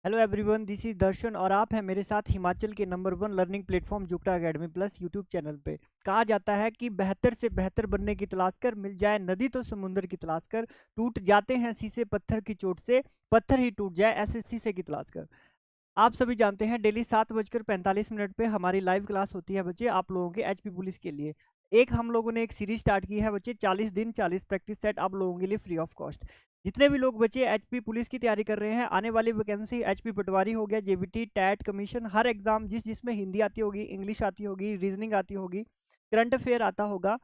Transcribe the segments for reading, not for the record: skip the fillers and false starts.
Hello everyone, this is Darshan और आप हैं मेरे साथ हिमाचल के number 1 learning platform Jugta academy plus YouTube channel पे। कहा जाता है कि बेहतर से बेहतर बनने की तलाश कर, मिल जाए नदी तो समुंदर की तलाश कर, टूट जाते हैं शीशे पत्थर की चोट से, पत्थर ही टूट जाए ऐसे शीशे की तलाश कर। आप सभी जानते हैं डेली 7:45 पे हमारी लाइव क्लास होती है बच्चे, आप लोगों के एचपी पुलिस के लिए। एक हम लोगों ने एक सीरीज स्टार्ट की है बच्चे, 40 दिन 40 प्रैक्टिस सेट आप लोगों के लिए फ्री ऑफ कॉस्ट। जितने भी लोग बच्चे एचपी पुलिस की तैयारी कर रहे हैं, आने वाली वैकेंसी एचपी पटवारी हो गया, जेबीटी, टैट, कमीशन, हर एग्जाम जिसमें हिंदी आती होगी, इंग्लिश आती होगी, रीजनिंग आती होगी, करंट अफेयर आता होगा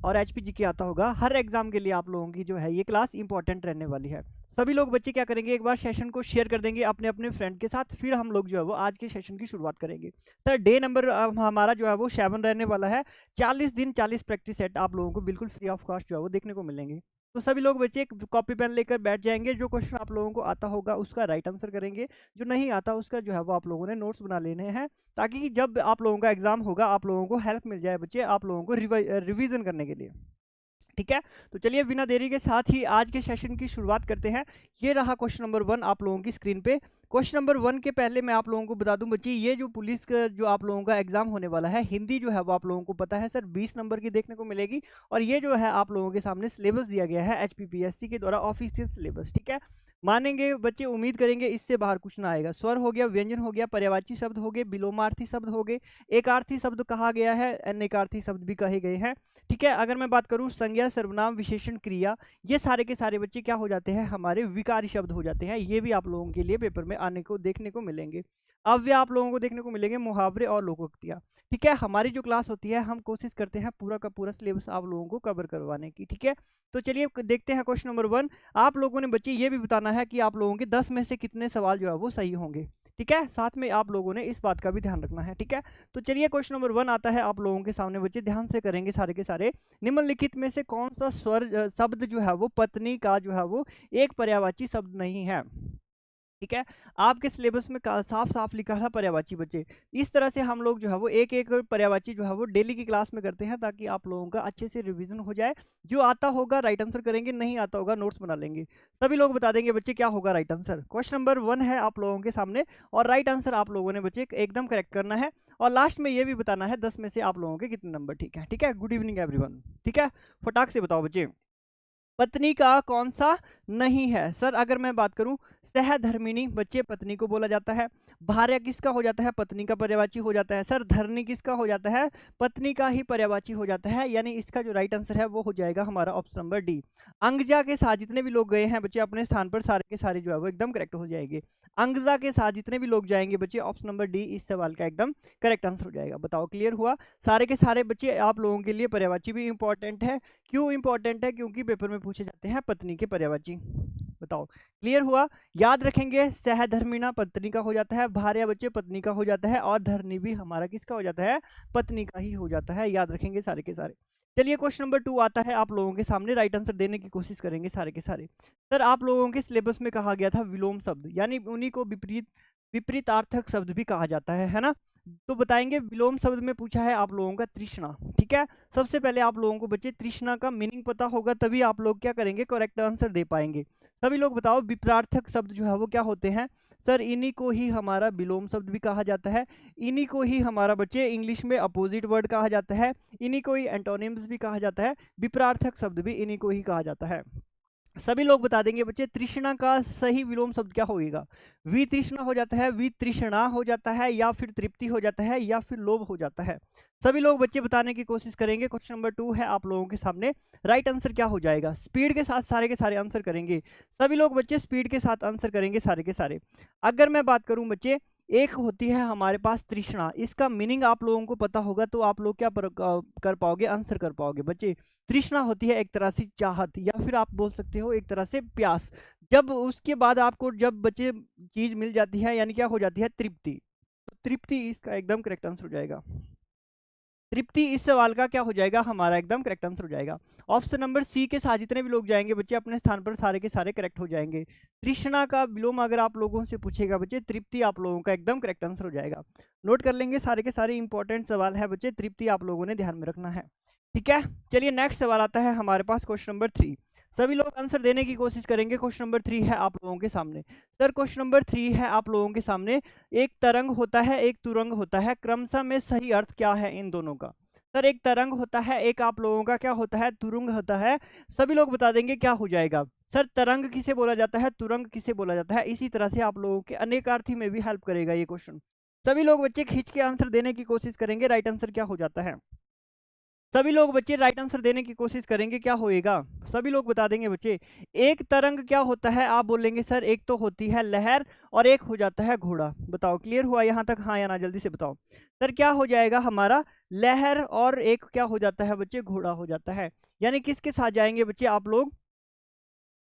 और एचपीजी की आता होगा, हर एग्जाम के लिए आप लोगों की जो है ये क्लास इंपॉर्टेंट रहने वाली है। सभी लोग बच्चे क्या करेंगे, एक बार सेशन को शेयर कर देंगे अपने अपने फ्रेंड के साथ, फिर हम लोग जो है वो आज के सेशन की शुरुआत करेंगे। सर डे नंबर हमारा जो है वो 7 रहने वाला है। 40 दिन 40 प्रैक्टिस सेट आप लोगों को बिल्कुल फ्री ऑफ कॉस्ट जो है वो देखने को मिलेंगे। तो सभी लोग बच्चे एक कॉपी पेन लेकर बैठ जाएंगे, जो क्वेश्चन आप लोगों को आता होगा उसका राइट आंसर करेंगे, जो नहीं आता उसका जो है वो आप लोगों ने नोट्स बना लेने हैं, ताकि जब आप लोगों का एग्जाम होगा आप लोगों को हेल्प मिल जाए बच्चे, आप लोगों को रिवीजन करने के लिए। ठीक है, तो चलिए बिना देरी के साथ ही आज के सेशन की शुरुआत करते हैं। ये रहा क्वेश्चन नंबर 1 आप लोगों की स्क्रीन पे। क्वेश्चन नंबर 1 के पहले मैं आप लोगों को बता दूं बच्चे, ये जो पुलिस का जो आप लोगों का एग्जाम होने वाला है, हिंदी जो है वो आप लोगों को पता है सर 20 नंबर की देखने को मिलेगी। और ये जो है आप लोगों के सामने सिलेबस दिया गया है एचपीपीएससी के द्वारा, ऑफिशियल सिलेबस। ठीक है, मानेंगे बच्चे, उम्मीद करेंगे इससे बाहर कुछ ना आएगा। स्वर हो गया, व्यंजन हो गया, पर्यायवाची शब्द हो गए, विलोमार्थी शब्द हो गए, एकार्थी शब्द कहा गया है, अनेकार्थी शब्द भी कहे गए हैं। ठीक है, अगर मैं बात करूं संज्ञा, सर्वनाम, विशेषण, क्रिया, ये सारे के सारे बच्चे क्या हो जाते हैं, हमारे विकारी शब्द हो जाते हैं। ये भी आप लोगों के लिए पेपर में आने को देखने को मिलेंगे। अव्यय आप लोगों को देखने को मिलेंगे, मुहावरे और लोकोक्तियां। ठीक है, हमारी जो क्लास होती है हम कोशिश करते हैं पूरा का पूरा सिलेबस आप लोगों को कवर करवाने की। ठीक है, तो चलिए देखते हैं क्वेश्चन नंबर 1। आप लोगों ने बच्चे ये भी बताना है कि आप लोगों के 10 में से कितने सवाल जो है वो सही होंगे। ठीक है, साथ में आप लोगों ने इस बात का भी ध्यान रखना है। ठीक है, तो चलिए क्वेश्चन नंबर 1 आता है आप लोगों के सामने बच्चे, ध्यान से करेंगे सारे के सारे। निम्नलिखित में से कौन सा स्वर शब्द जो है वो पत्नी का जो है वो एक पर्यायवाची शब्द नहीं है। ठीक है, आपके सिलेबस में साफ साफ लिखा था पर्यायवाची बच्चे। इस तरह से हम लोग जो है वो एक एक पर्यायवाची जो है वो डेली की क्लास में करते हैं, ताकि आप लोगों का अच्छे से रिवीजन हो जाए। जो आता होगा राइट आंसर करेंगे, नहीं आता होगा नोट्स बना लेंगे। सभी लोग बता देंगे बच्चे क्या होगा राइट आंसर। क्वेश्चन नंबर 1 है आप लोगों के सामने, और राइट आंसर आप लोगों ने बच्चे एकदम करेक्ट करना है। और लास्ट में ये भी बताना है 10 में से आप लोगों के कितने नंबर ठीक है। ठीक है, गुड इवनिंग एवरीवन। ठीक है, फटाक से बताओ बच्चे, पत्नी का कौन सा नहीं है। सर अगर मैं बात करूं, सहधर्मिणी बच्चे पत्नी को बोला जाता है। भार्या किसका हो जाता है, पत्नी का पर्यायवाची हो जाता है। सर धरनी किसका हो जाता है, पत्नी का ही पर्यायवाची हो जाता है। यानी इसका जो राइट आंसर है वो हो जाएगा हमारा ऑप्शन नंबर डी। अंगजा के साथ जितने भी लोग गए हैं बच्चे अपने स्थान पर, सारे के सारे जो है वो एकदम करेक्ट हो जाएंगे। अंगजा के साथ जितने भी लोग जाएंगे बच्चे, ऑप्शन नंबर डी इस सवाल का एकदम करेक्ट आंसर हो जाएगा। बताओ क्लियर हुआ। सारे के सारे बच्चे आप लोगों के लिए पर्यायवाची भी इंपॉर्टेंट है। क्यों इंपॉर्टेंट है, क्योंकि पेपर में पूछे जाते हैं पत्नी के पर्यायवाची। बताओ क्लियर हुआ। याद रखेंगे, सहधर्मिणा पत्नी का हो जाता है, भार्या बच्चे पत्नी का हो जाता है, और धरनी भी हमारा किसका हो जाता है, पत्नी का ही हो जाता है। याद रखेंगे सारे के सारे। चलिए क्वेश्चन नंबर 2 आता है आप लोगों के सामने, राइट आंसर देने की कोशिश करेंगे सारे के सारे। सर आप लोगों के सिलेबस में कहा गया था विलोम शब्द, यानी उन्हीं को विपरीतार्थक शब्द भी कहा जाता है ना। तो बताएंगे विलोम शब्द में पूछा है आप लोगों का तृष्णा। ठीक है, सबसे पहले आप लोगों को बच्चे तृष्णा का मीनिंग पता होगा, तभी आप लोग क्या करेंगे, करेक्ट आंसर दे पाएंगे। सभी लोग बताओ विपरार्थक शब्द जो है वो क्या होते हैं। सर इन्हीं को ही हमारा विलोम शब्द भी कहा जाता है। इन्हीं को ही हमारा बच्चे इंग्लिश में अपोजिट वर्ड कहा जाता है। इन्हीं को ही एंटोनिम्स भी कहा जाता है। विपरार्थक शब्द भी इन्हीं को ही कहा जाता है। सभी लोग बता देंगे बच्चे, तृष्णा का सही विलोम शब्द क्या होगा। वितृष्णा हो जाता है, वितृष्णा हो जाता है, या फिर तृप्ति हो जाता है, या फिर लोभ हो जाता है। सभी लोग बच्चे बताने की कोशिश करेंगे। क्वेश्चन नंबर 2 है आप लोगों के सामने, राइट आंसर क्या हो जाएगा। स्पीड के साथ सारे के सारे आंसर करेंगे। सभी लोग बच्चे स्पीड के साथ आंसर करेंगे सारे के सारे। अगर मैं बात करूं बच्चे, एक होती है हमारे पास तृष्णा, इसका मीनिंग आप लोगों को पता होगा तो आप लोग क्या कर पाओगे, आंसर कर पाओगे बच्चे। तृष्णा होती है एक तरह से चाहत, या फिर आप बोल सकते हो एक तरह से प्यास। जब उसके बाद आपको जब बच्चे चीज मिल जाती है, यानी क्या हो जाती है, तृप्ति। तो तृप्ति इसका एकदम करेक्ट आंसर हो जाएगा। तृप्ति इस सवाल का क्या हो जाएगा, हमारा एकदम करेक्ट आंसर हो जाएगा। ऑप्शन नंबर सी के साथ जितने भी लोग जाएंगे बच्चे अपने स्थान पर, सारे के सारे करेक्ट हो जाएंगे। तृष्णा का विलोम अगर आप लोगों से पूछेगा बच्चे, तृप्ति आप लोगों का एकदम करेक्ट आंसर हो जाएगा। नोट कर लेंगे, सारे के सारे इंपॉर्टेंट सवाल है बच्चे, तृप्ति आप लोगों ने ध्यान में रखना है। ठीक है, चलिए नेक्स्ट सवाल आता है हमारे पास, क्वेश्चन नंबर 3। सभी लोग आंसर देने की कोशिश करेंगे। क्वेश्चन नंबर 3 है आप लोगों के सामने। सर क्वेश्चन नंबर 3 है आप लोगों के सामने, एक तरंग होता है, एक तुरंग होता है, क्रमशः में सही अर्थ क्या है इन दोनों का? सर एक तरंग होता है, एक आप लोगों का क्या होता है, तुरंग होता है। सभी लोग बता देंगे क्या हो जाएगा। सर तरंग किसे बोला जाता है, तुरंग किसे बोला जाता है? इसी तरह से आप लोगों के अनेकार्थी में भी हेल्प करेगा ये क्वेश्चन। सभी लोग बच्चे खींच के आंसर देने की कोशिश करेंगे, राइट आंसर क्या हो जाता है? सभी लोग बच्चे राइट आंसर देने की कोशिश करेंगे, क्या होएगा? सभी लोग बता देंगे बच्चे। एक तरंग क्या होता है, आप बोलेंगे सर एक तो होती है लहर और एक हो जाता है घोड़ा। बताओ क्लियर हुआ यहाँ तक, हाँ या ना, जल्दी से बताओ। सर क्या हो जाएगा हमारा, लहर और एक क्या हो जाता है बच्चे, घोड़ा हो जाता है। यानी किसके साथ जाएंगे बच्चे आप लोग,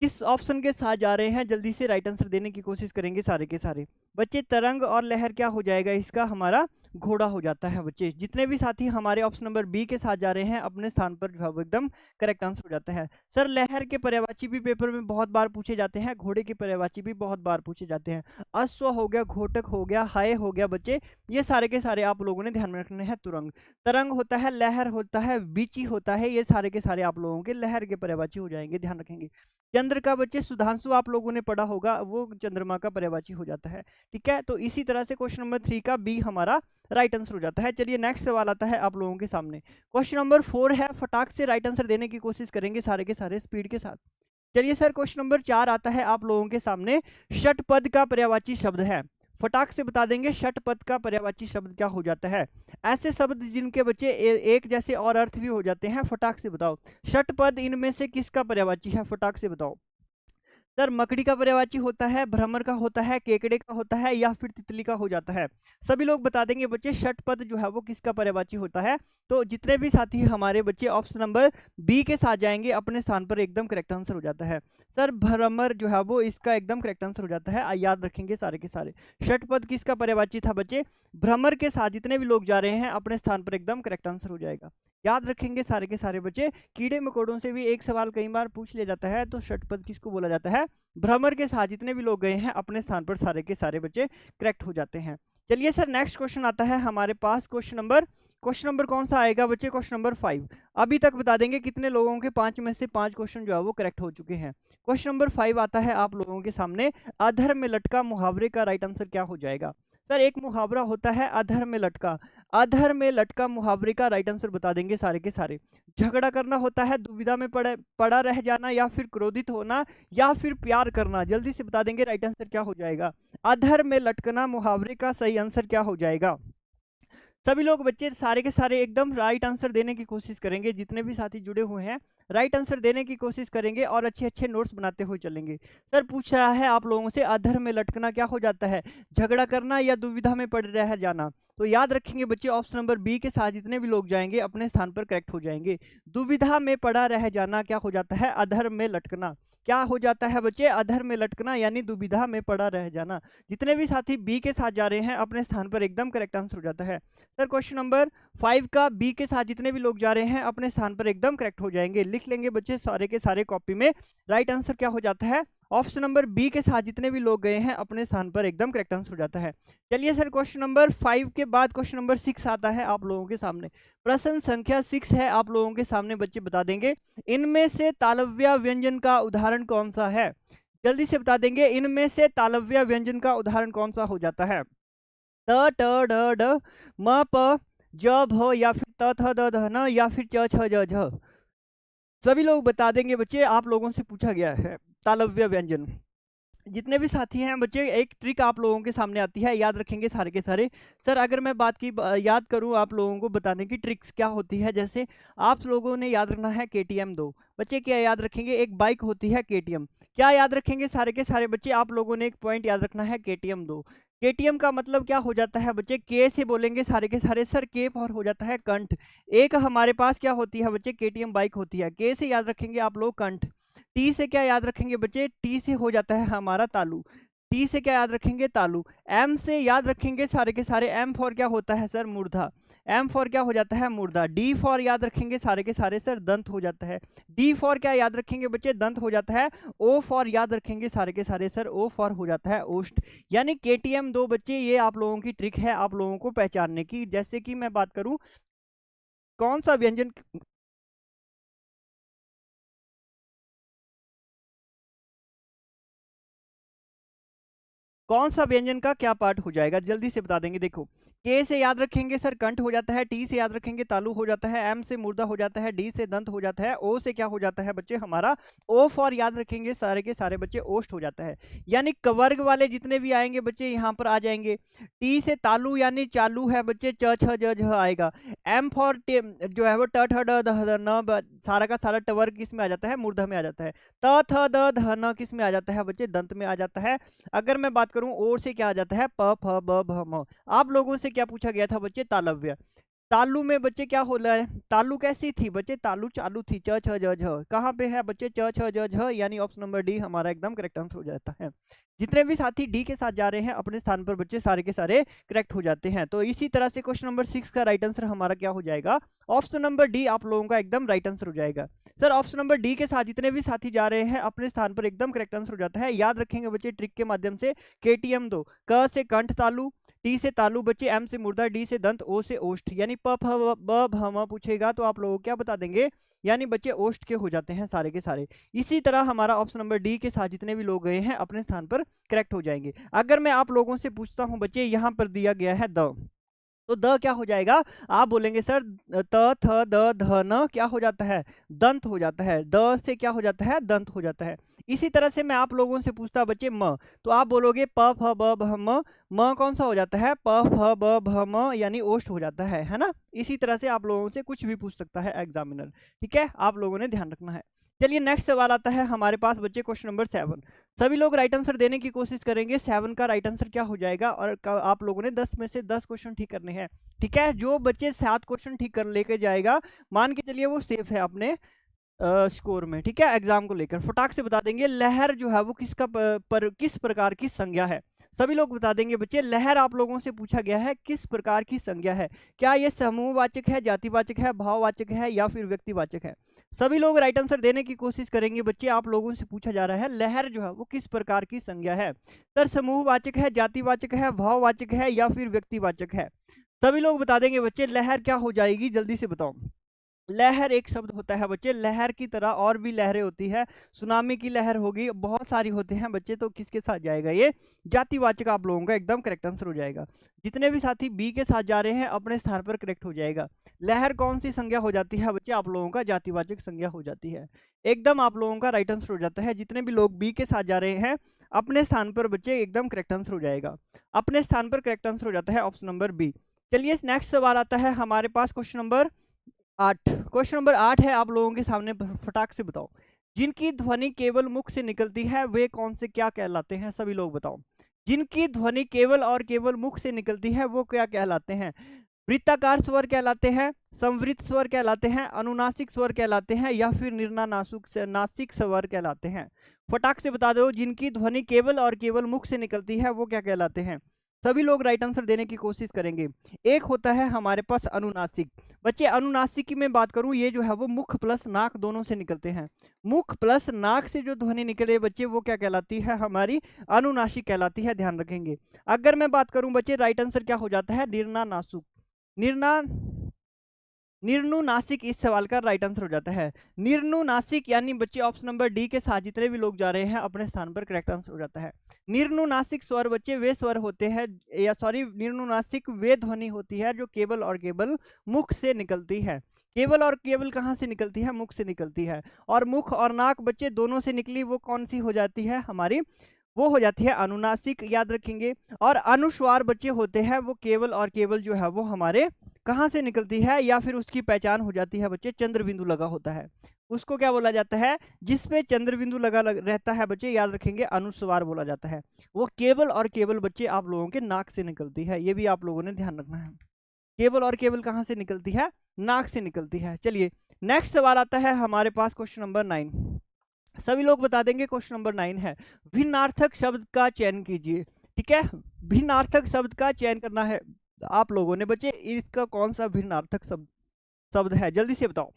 किस ऑप्शन के साथ जा रहे हैं? जल्दी से राइट आंसर देने की कोशिश करेंगे सारे के सारे बच्चे। तरंग और लहर क्या हो जाएगा इसका, हमारा घोड़ा हो जाता है बच्चे। जितने भी साथी हमारे ऑप्शन नंबर बी के साथ जा रहे हैं अपने स्थान पर जो है वो एकदम करेक्ट आंसर हो जाता है। सर लहर के पर्यायवाची भी पेपर में बहुत बार पूछे जाते हैं, घोड़े के पर्यायवाची भी बहुत बार पूछे जाते हैं। अश्व हो गया, घोटक हो गया, हाय हो गया बच्चे, ये सारे के सारे आप लोगों ने ध्यान में रखने हैं। तुरंग, तरंग होता है, लहर होता है, बीची होता है, ये सारे के सारे आप लोगों के लहर के पर्यायवाची हो जाएंगे, ध्यान रखेंगे। चंद्र का बच्चे सुधांशु आप लोगों ने पढ़ा होगा, वो चंद्रमा का पर्यायवाची हो जाता है। ठीक है, तो इसी तरह से क्वेश्चन नंबर 3 का बी हमारा राइट आंसर हो जाता है। चलिए नेक्स्ट सवाल आता है आप लोगों के सामने। क्वेश्चन नंबर 4 है, फटाक से राइट आंसर देने की कोशिश करेंगे सारे के सारे स्पीड के साथ। चलिए सर क्वेश्चन नंबर 4 आता है आप लोगों के सामने, षटपद का पर्यायवाची शब्द है। फटाक से बता देंगे षटपद का पर्यायवाची शब्द क्या हो जाता है? ऐसे शब्द जिनके बच्चे एक जैसे और अर्थ भी हो जाते हैं, फटाक से बताओ। षटपद इनमें से किसका पर्यायवाची है, फटाक से बताओ। सर मकड़ी का पर्यायवाची होता है, भ्रमर का होता है, केकड़े का होता है, या फिर तितली का हो जाता है? सभी लोग बता देंगे बच्चे षटपद जो है वो किसका पर्यायवाची होता है। तो जितने भी साथी हमारे बच्चे ऑप्शन नंबर बी के साथ जाएंगे अपने स्थान पर एकदम करेक्ट आंसर हो जाता है। सर भ्रमर जो है वो इसका एकदम करेक्ट आंसर हो जाता है, याद रखेंगे सारे के सारे। षटपद किसका पर्यायवाची था बच्चे, भ्रमर के साथ जितने भी लोग जा रहे हैं अपने स्थान पर एकदम करेक्ट आंसर हो जाएगा, याद रखेंगे सारे के सारे बच्चे। कीड़े मकोड़ों से भी एक सवाल कई बार पूछ लिया जाता है, तो षटपद किसको बोला जाता है, भ्रमर के साथ जितने भी लोग गए हैं अपने स्थान पर सारे के सारे बच्चे करेक्ट हो जाते हैं। चलिए सर नेक्स्ट क्वेश्चन आता है हमारे पास, क्वेश्चन नंबर कौन सा आएगा बच्चे, क्वेश्चन नंबर 5। अभी तक बता देंगे कितने लोगों के 5 में से 5 क्वेश्चन जो है वो करेक्ट हो चुके हैं। क्वेश्चन नंबर 5 आता है आप लोगों के सामने, अधर में लटका मुहावरे का राइट आंसर क्या हो जाएगा? सर एक मुहावरा होता है अधर में लटका, अधर में लटका मुहावरे का राइट आंसर बता देंगे सारे के सारे। झगड़ा करना होता है, दुविधा में पड़ा रह जाना, या फिर क्रोधित होना, या फिर प्यार करना? जल्दी से बता देंगे राइट आंसर क्या हो जाएगा। अधर में लटकना मुहावरे का सही आंसर क्या हो जाएगा? सभी लोग बच्चे सारे के सारे एकदम राइट आंसर देने की कोशिश करेंगे, जितने भी साथी जुड़े हुए हैं राइट आंसर देने की कोशिश करेंगे और अच्छे अच्छे नोट्स बनाते हुए चलेंगे। सर पूछ रहा है आप लोगों से, अधर में लटकना क्या हो जाता है, झगड़ा करना या दुविधा में पड़ रह जाना? तो याद रखेंगे बच्चे ऑप्शन नंबर बी के साथ जितने भी लोग जाएंगे अपने स्थान पर करेक्ट हो जाएंगे। दुविधा में पड़ा रह जाना क्या हो जाता है, अधर में लटकना। क्या हो जाता है बच्चे, अधर में लटकना यानी दुविधा में पड़ा रह जाना। जितने भी साथी बी के साथ जा रहे हैं अपने स्थान पर एकदम करेक्ट आंसर हो जाता है। सर क्वेश्चन नंबर 5 का बी के साथ जितने भी लोग जा रहे हैं अपने स्थान पर एकदम करेक्ट हो जाएंगे, लिख लेंगे बच्चे सारे के सारे कॉपी में। राइट आंसर क्या हो जाता है, ऑप्शन नंबर बी के साथ जितने भी लोग गए हैं अपने स्थान पर एकदम करेक्ट आंसर हो जाता है। चलिए सर क्वेश्चन नंबर 5 के बाद क्वेश्चन नंबर 6 आता है आप लोगों के सामने। प्रश्न संख्या 6 है आप लोगों के सामने, बच्चे बता देंगे इनमें से तालव्य व्यंजन का उदाहरण कौन सा है? जल्दी से बता देंगे इनमें से तालव्य व्यंजन का उदाहरण कौन सा हो जाता है? त ट ड ड म प ज भ, या फिर त थ द ध न, या फिर च छ ज झ? सभी लोग बता देंगे बच्चे, आप लोगों से पूछा गया है तालव्य व्यंजन। जितने भी साथी हैं बच्चे, एक ट्रिक आप लोगों के सामने आती है, याद रखेंगे सारे के सारे। सर अगर मैं बात की याद करूं आप लोगों को बताने की ट्रिक्स क्या होती है, जैसे आप लोगों ने याद रखना है KTM 2। बच्चे क्या याद रखेंगे, एक बाइक होती है KTM। क्या याद रखेंगे सारे के सारे बच्चे, आप लोगों ने एक पॉइंट याद रखना है KTM 2। KTM का मतलब क्या हो जाता है बच्चे, के से बोलेंगे सारे के सारे सर, के फॉर हो जाता है कंठ। एक हमारे पास क्या होती है बच्चे, KTM बाइक होती है, के से याद रखेंगे आप लोग कंठ। टी से क्या याद रखेंगे बच्चे, टी से हो जाता है हमारा तालू, टी से क्या याद रखेंगे, तालू। एम से याद रखेंगे सारे के सारे, एम फॉर क्या होता है सर, मूर्धा, एम फॉर क्या हो जाता है, मूर्धा। डी फॉर याद रखेंगे सारे के सारे सर, दंत हो जाता है। डी फॉर क्या याद रखेंगे बच्चे, दंत हो जाता है। ओ फॉर याद रखेंगे सारे के सारे सर, ओ फॉर हो जाता है ओष्ठ। यानी KTM 2 बच्चे ये आप लोगों की ट्रिक है आप लोगों को पहचानने की। जैसे कि मैं बात करूं कौन सा व्यंजन कौन सा व्यंजन का क्या पार्ट हो जाएगा, जल्दी से बता देंगे। देखो, के से याद रखेंगे सर कंठ हो जाता है, टी से याद रखेंगे तालु हो जाता है, एम से मुर्दा हो जाता है, डी से दंत हो जाता है, ओ से क्या हो जाता है बच्चे हमारा ओ फॉर याद रखेंगे सारे के सारे बच्चे ओष्ठ हो जाता है। यानी कवर्ग वाले जितने भी आएंगे बच्चे यहाँ पर आ जाएंगे। टी से तालु यानी चालू है बच्चे, च छ ज झ आएगा। एम फॉर जो है वो ट ठ ड ध ध न सारा का सारा टवर्ग किस में आ जाता है, मूर्धा में आ जाता है। त थ द ध न किस में आ जाता है बच्चे, दंत में आ जाता है। अगर मैं बात करूं और से क्या आ जाता है, प फ ब भ म। आप लोगों से क्या पूछा गया था बच्चे, तालव्य। तालु में बच्चे क्या हो रहा है, तालु कैसी थी बच्चे, तालु चालू थी, च छ ज झ। कहाँ पे है बच्चे, च छ ज झ, यानी ऑप्शन नंबर डी हमारा एकदम करेक्ट आंसर हो जाता है। जितने भी साथी डी के साथ जा रहे हैं अपने स्थान पर बच्चे सारे के सारे करेक्ट हो जाते हैं। तो इसी तरह से क्वेश्चन नंबर 6 का राइट आंसर हमारा क्या हो जाएगा, ऑप्शन नंबर डी आप लोगों का एकदम राइट आंसर हो जाएगा। सर ऑप्शन नंबर डी के साथ जितने भी साथी जा रहे हैं अपने स्थान पर एकदम करेक्ट आंसर हो जाता है। याद रखेंगे बच्चे ट्रिक के माध्यम से, KTM 2, क से कंठ तालु, टी से तालु बच्चे, एम से मुर्दा, डी से दंत, ओ से ओष्ठ। यानी प फ ब भ म पूछेगा तो आप लोगों को क्या बता देंगे, यानी बच्चे ओष्ठ के हो जाते हैं सारे के सारे। इसी तरह हमारा ऑप्शन नंबर डी के साथ जितने भी लोग गए हैं अपने स्थान पर करेक्ट हो जाएंगे। अगर मैं आप लोगों से पूछता हूं बच्चे, यहाँ पर दिया गया है द, तो द क्या हो जाएगा, आप बोलेंगे सर त थ द ध न क्या हो जाता है, दंत हो जाता है। द से क्या हो जाता है, दंत हो जाता है। इसी तरह से मैं आप लोगों से पूछता बच्चे म, तो आप बोलोगे प फ ब भ म कौन सा हो जाता है, प फ ब भ म, यानी ओष्ठ हो जाता है ना। इसी तरह से आप लोगों से कुछ भी पूछ सकता है एग्जामिनर, ठीक है, आप लोगों ने ध्यान रखना है। चलिए नेक्स्ट सवाल आता है हमारे पास बच्चे, क्वेश्चन नंबर 7। सभी लोग राइट आंसर देने की कोशिश करेंगे। 7 का राइट आंसर क्या हो जाएगा, और आप लोगों ने 10 में से 10 क्वेश्चन ठीक करने हैं, ठीक है। जो बच्चे 7 क्वेश्चन ठीक कर लेके जाएगा, मान के चलिए वो सेफ है अपने स्कोर में, ठीक है। एग्जाम को लेकर फटाक से बता देंगे लहर जो है वो किसका किस प्रकार की संज्ञा है। सभी लोग बता देंगे बच्चे, लहर आप लोगों से पूछा गया है किस प्रकार की संज्ञा है। क्या ये समूहवाचक है, जातिवाचक है, भाववाचक है, या फिर व्यक्तिवाचक है। सभी लोग राइट आंसर देने की कोशिश करेंगे बच्चे। आप लोगों से पूछा जा रहा है लहर जो है वो किस प्रकार की संज्ञा है। सर समूहवाचक है, जातिवाचक है, भाववाचक है, या फिर व्यक्तिवाचक है। सभी लोग बता देंगे बच्चे लहर क्या हो जाएगी, जल्दी से बताओ। लहर एक शब्द होता है बच्चे, लहर की तरह और भी लहरें होती है, सुनामी की लहर होगी, बहुत सारी होते हैं बच्चे। तो किसके साथ जाएगा ये, जातिवाचक आप लोगों का एकदम करेक्ट आंसर हो जाएगा। जितने भी साथी बी के साथ जा रहे हैं अपने स्थान पर करेक्ट हो जाएगा। लहर कौन सी संज्ञा हो जाती है बच्चे, आप लोगों का जातिवाचक संज्ञा हो जाती है, एकदम आप लोगों का राइट आंसर हो जाता है। जितने भी लोग बी के साथ जा रहे हैं अपने स्थान पर बच्चे एकदम करेक्ट आंसर हो जाएगा, अपने स्थान पर करेक्ट आंसर हो जाता है ऑप्शन नंबर बी। चलिए नेक्स्ट सवाल आता है हमारे पास, क्वेश्चन नंबर 8। क्वेश्चन नंबर 8 है आप लोगों के सामने, फटाक से बताओ। जिनकी ध्वनि केवल मुख से निकलती है वे कौन से क्या कहलाते हैं, सभी लोग बताओ। जिनकी ध्वनि केवल और केवल मुख से निकलती है वो क्या कहलाते हैं। वृत्ताकार स्वर कहलाते हैं, संवृत स्वर कहलाते हैं, अनुनासिक स्वर कहलाते हैं, या फिर नासिक स्वर कहलाते हैं। फटाक से बता दो, जिनकी ध्वनि केवल और केवल मुख से निकलती है वो क्या कहलाते हैं। सभी लोग राइट आंसर देने की कोशिश करेंगे। एक होता है हमारे पास अनुनासिक। बच्चे अनुनासिक की मैं बात करूं, ये जो है वो मुख प्लस नाक दोनों से निकलते हैं। मुख प्लस नाक से जो ध्वनि निकले बच्चे वो क्या कहलाती है, हमारी अनुनासिक कहलाती है, ध्यान रखेंगे। अगर मैं बात करूं बच्चे, राइट आंसर क्या हो जाता है, निर्नानासुक, निर्ना निर्नुनासिक इस सवाल का राइट आंसर हो जाता है। निर्नुनासिक यानी बच्चे ऑप्शन नंबर डी के साथ जितने भी लोग जा रहे हैं अपने स्थान पर करेक्ट आंसर हो जाता है। निर्नुनासिक स्वर बच्चे वे स्वर होते हैं, या सॉरी निर्नुनासिक वे ध्वनि होती है जो केवल और केवल मुख से निकलती है। केवल और केवल कहाँ से निकलती है, मुख से निकलती है। और मुख और नाक बच्चे दोनों से निकली वो कौन सी हो जाती है हमारी, वो हो जाती है अनुनासिक, याद रखेंगे। और अनुस्वार बच्चे होते हैं वो केवल और केवल जो है वो हमारे कहाँ से निकलती है, या फिर उसकी पहचान हो जाती है बच्चे, चंद्र बिंदु लगा होता है उसको क्या बोला जाता है, जिसपे चंद्र बिंदु लगा रहता है बच्चे, याद रखेंगे अनुस्वार बोला जाता है। वो केवल और केवल बच्चे आप लोगों के नाक से निकलती है, ये भी आप लोगों ने ध्यान रखना है। केवल और केवल कहाँ से निकलती है, नाक से निकलती है। चलिए नेक्स्ट सवाल आता है हमारे पास, क्वेश्चन नंबर 9। सभी लोग बता देंगे क्वेश्चन नंबर 9 है, भिन्नार्थक शब्द का चयन कीजिए, ठीक है। भिन्नार्थक शब्द का चयन करना है आप लोगों ने बच्चे, इसका कौन सा भिन्नार्थक शब्द है, जल्दी से बताओ।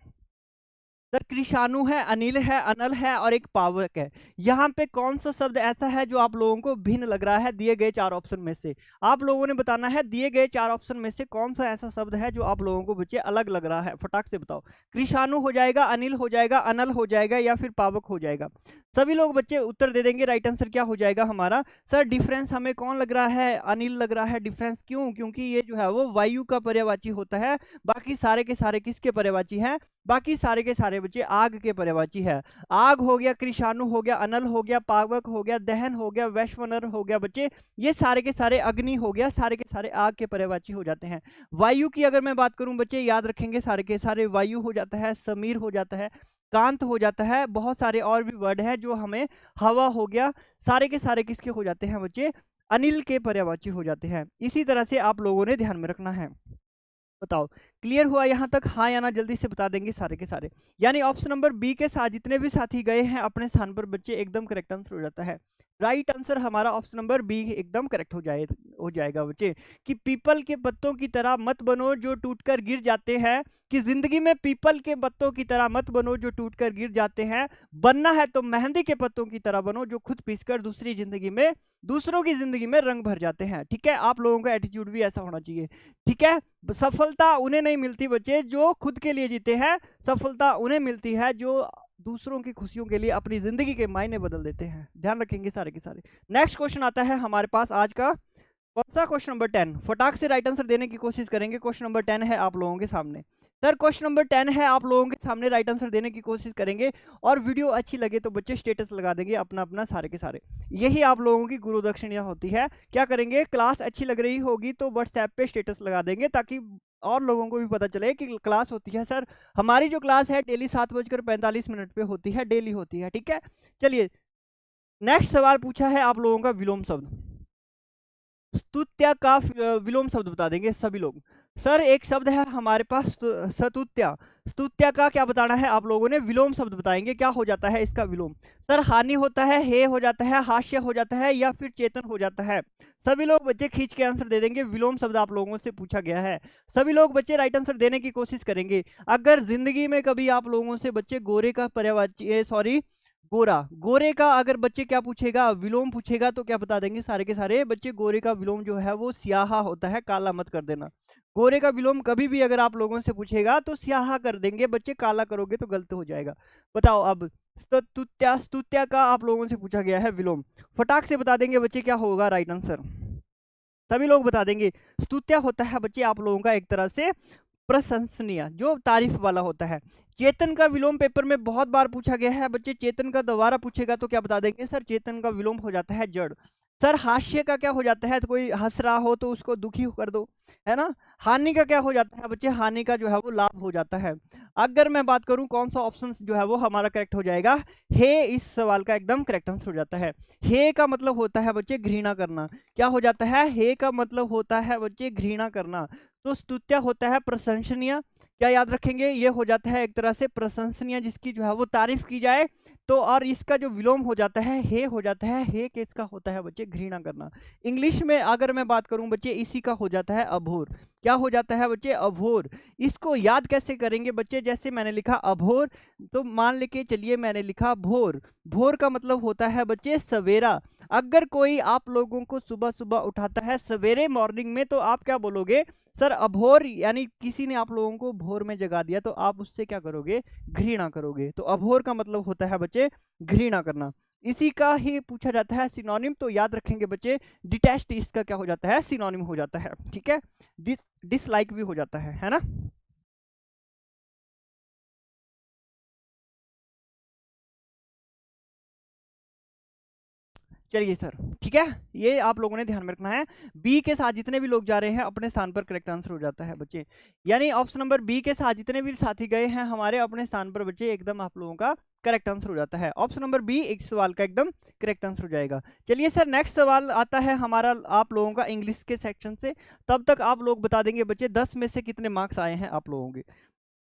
सर कृषाणु है, अनिल है, अनल है और एक पावक है। यहाँ पे कौन सा शब्द ऐसा है जो आप लोगों को भिन्न लग रहा है दिए गए 4 ऑप्शन में से? आप लोगों ने बताना है दिए गए 4 ऑप्शन में से कौन सा ऐसा शब्द है जो आप लोगों को बच्चे अलग लग रहा है, फटाक से बताओ। कृषाणु हो जाएगा, अनिल हो जाएगा, अनल हो जाएगा या फिर पावक हो जाएगा। सभी लोग बच्चे उत्तर दे देंगे। राइट आंसर क्या हो जाएगा हमारा? सर डिफरेंस हमें कौन लग रहा है? अनिल लग रहा है। डिफरेंस क्यों? क्योंकि ये जो है वो वायु का पर्यायवाची होता है। बाकी सारे के सारे किसके पर्यायवाची हैं? बाकी सारे के सारे बच्चे आग के पर्यायवाची है। आग हो गया, कृषाणु हो गया, अनल हो गया, पावक हो गया, दहन हो गया, वैश्वानर हो गया बच्चे, ये सारे के सारे अग्नि हो गया, सारे के सारे आग के पर्यायवाची हो जाते हैं। वायु की अगर मैं बात करूं बच्चे, याद रखेंगे सारे के सारे वायु हो जाता है, समीर हो जाता है, कांत हो जाता है, बहुत सारे और भी वर्ड है जो हमें, हवा हो गया, सारे के सारे किसके हो जाते हैं बच्चे? अनिल के पर्यायवाची हो जाते हैं। इसी तरह से आप लोगों ने ध्यान में रखना है। बताओ क्लियर हुआ यहाँ तक? हाँ या ना जल्दी से बता देंगे सारे के सारे। यानी ऑप्शन नंबर बी के साथ जितने भी साथी गए हैं अपने स्थान पर बच्चे, एकदम करेक्ट आंसर हो जाता है। राइट आंसर हमारा ऑप्शन नंबर बी एकदम करेक्ट हो जाएगा बच्चे। कि पीपल के पत्तों की तरह मत बनो जो टूटकर गिर जाते हैं। कि जिंदगी में पीपल के पत्तों की तरह मत बनो जो टूटकर गिर जाते हैं। बनना है तो मेहंदी के पत्तों की तरह बनो जो खुद पीसकर दूसरों की जिंदगी में रंग भर जाते हैं। ठीक है, आप लोगों का एटीट्यूड भी ऐसा होना चाहिए। ठीक है, सफलता उन्हें नहीं मिलती बच्चे जो खुद के लिए जीते हैं, सफलता उन्हें मिलती है जो दूसरों की खुशियों के लिए अपनी जिंदगी के मायने बदल देते हैं। ध्यान रखेंगे सारे के सारे। नेक्स्ट क्वेश्चन आता है हमारे पास आज का, कौन सा? Question number 10। फटाक से राइट आंसर देने की कोशिश करेंगे। क्वेश्चन नंबर 10 है आप लोगों के सामने। सर क्वेश्चन नंबर 10 है, आप लोगों के सामने राइट आंसर देने की कोशिश करेंगे। और वीडियो अच्छी लगे तो बच्चे स्टेटस लगा देंगे अपना अपना सारे के सारे। यही आप लोगों की गुरु दक्षिणा होती है। क्या करेंगे? क्लास अच्छी लग रही होगी तो व्हाट्सएप पे स्टेटस लगा देंगे ताकि और लोगों को भी पता चले कि क्लास होती है। सर हमारी जो क्लास है डेली 7:45 पे होती है, डेली होती है। ठीक है, चलिए नेक्स्ट सवाल पूछा है आप लोगों का विलोम शब्द। स्तुत्या का विलोम शब्द बता देंगे सभी लोग। सर एक शब्द है हमारे पास स्तुत्या। स्तुत्या का क्या बताना है आप लोगों ने? विलोम शब्द बताएंगे। क्या हो जाता है इसका विलोम? सर हानि होता है, हे हो जाता है, हास्य हो जाता है या फिर चेतन हो जाता है। सभी लोग बच्चे खींच के आंसर दे देंगे। विलोम शब्द आप लोगों से पूछा गया है। सभी लोग बच्चे राइट आंसर देने की कोशिश करेंगे। अगर जिंदगी में कभी आप लोगों से बच्चे गोरे का पर्यायवाची, सॉरी गोरा, गोरे का अगर बच्चे क्या पूछेगा? विलोम पूछेगा तो क्या बता देंगे सारे के सारे बच्चे? गोरे का विलोम जो है वो स्याहा होता है, काला मत कर देना। गोरे का विलोम कभी भी अगर आप लोगों से पूछेगा तो स्याहा कर देंगे बच्चे, काला करोगे तो गलत हो जाएगा। बताओ अब स्तुत्या, स्तुत्या का आप लोगों से पूछा गया है विलोम। फटाक से बता देंगे बच्चे क्या होगा राइट आंसर? सभी लोग बता देंगे। स्तुत्या होता है बच्चे आप लोगों का एक तरह से प्रशंसनीय, जो तारीफ वाला होता है। चेतन का विलोम पेपर में बहुत बार पूछा गया है बच्चे। चेतन का दोबारा पूछेगा तो क्या बता देंगे? सर चेतन का विलोम हो जाता है जड़। सर हास्य का क्या हो जाता है? तो कोई हंस रहा हो तो उसको दुखी कर दो, है ना। हानि का क्या हो जाता है बच्चे? हानि का जो है वो लाभ हो जाता है। अगर मैं बात करूं कौन सा ऑप्शन जो है वो हमारा करेक्ट हो जाएगा? हे इस सवाल का एकदम करेक्ट आंसर हो जाता है। हे का मतलब होता है बच्चे घृणा करना। क्या हो जाता है? हे का मतलब होता है बच्चे घृणा करना। तो स्तुत्य होता है प्रशंसनीय। क्या याद रखेंगे? ये हो जाता है एक तरह से प्रशंसनीय, जिसकी जो है वो तारीफ की जाए। तो और इसका जो विलोम हो जाता है हे हो जाता है। हे किसका होता है बच्चे? घृणा करना। इंग्लिश में अगर मैं बात करूं बच्चे, इसी का हो जाता है अभोर। क्या हो जाता है बच्चे? अभोर। इसको याद कैसे करेंगे बच्चे? जैसे मैंने लिखा अभोर, तो मान लेके चलिए मैंने लिखा भोर। भोर का मतलब होता है बच्चे सवेरा। अगर कोई आप लोगों को सुबह सुबह उठाता है सवेरे मॉर्निंग में, तो आप क्या बोलोगे? सर अभोर, यानी किसी ने आप लोगों को भोर में जगा दिया तो आप उससे क्या करोगे? घृणा करोगे। तो अभोर का मतलब होता है बच्चे घृणा करना। इसी का ही पूछा जाता है सिनोनिम। तो याद रखेंगे बच्चे, डिटेस्ट इसका क्या हो जाता है? सिनोनिम हो जाता है। ठीक है, डिसलाइक भी हो जाता है ना। चलिए सर, ठीक है, ये आप लोगों ने ध्यान में रखना है। बी के साथ जितने भी लोग जा रहे हैं अपने स्थान पर करेक्ट आंसर हो जाता है बच्चे। यानी ऑप्शन नंबर बी के साथ जितने भी साथी गए हैं हमारे अपने स्थान पर बच्चे, एकदम आप लोगों का करेक्ट आंसर हो जाता है। ऑप्शन नंबर बी एक सवाल का एकदम करेक्ट आंसर हो जाएगा। चलिए सर नेक्स्ट सवाल आता है हमारा आप लोगों का इंग्लिश के सेक्शन से। तब तक आप लोग बता देंगे बच्चे 10 में से कितने मार्क्स आए हैं आप लोगों के।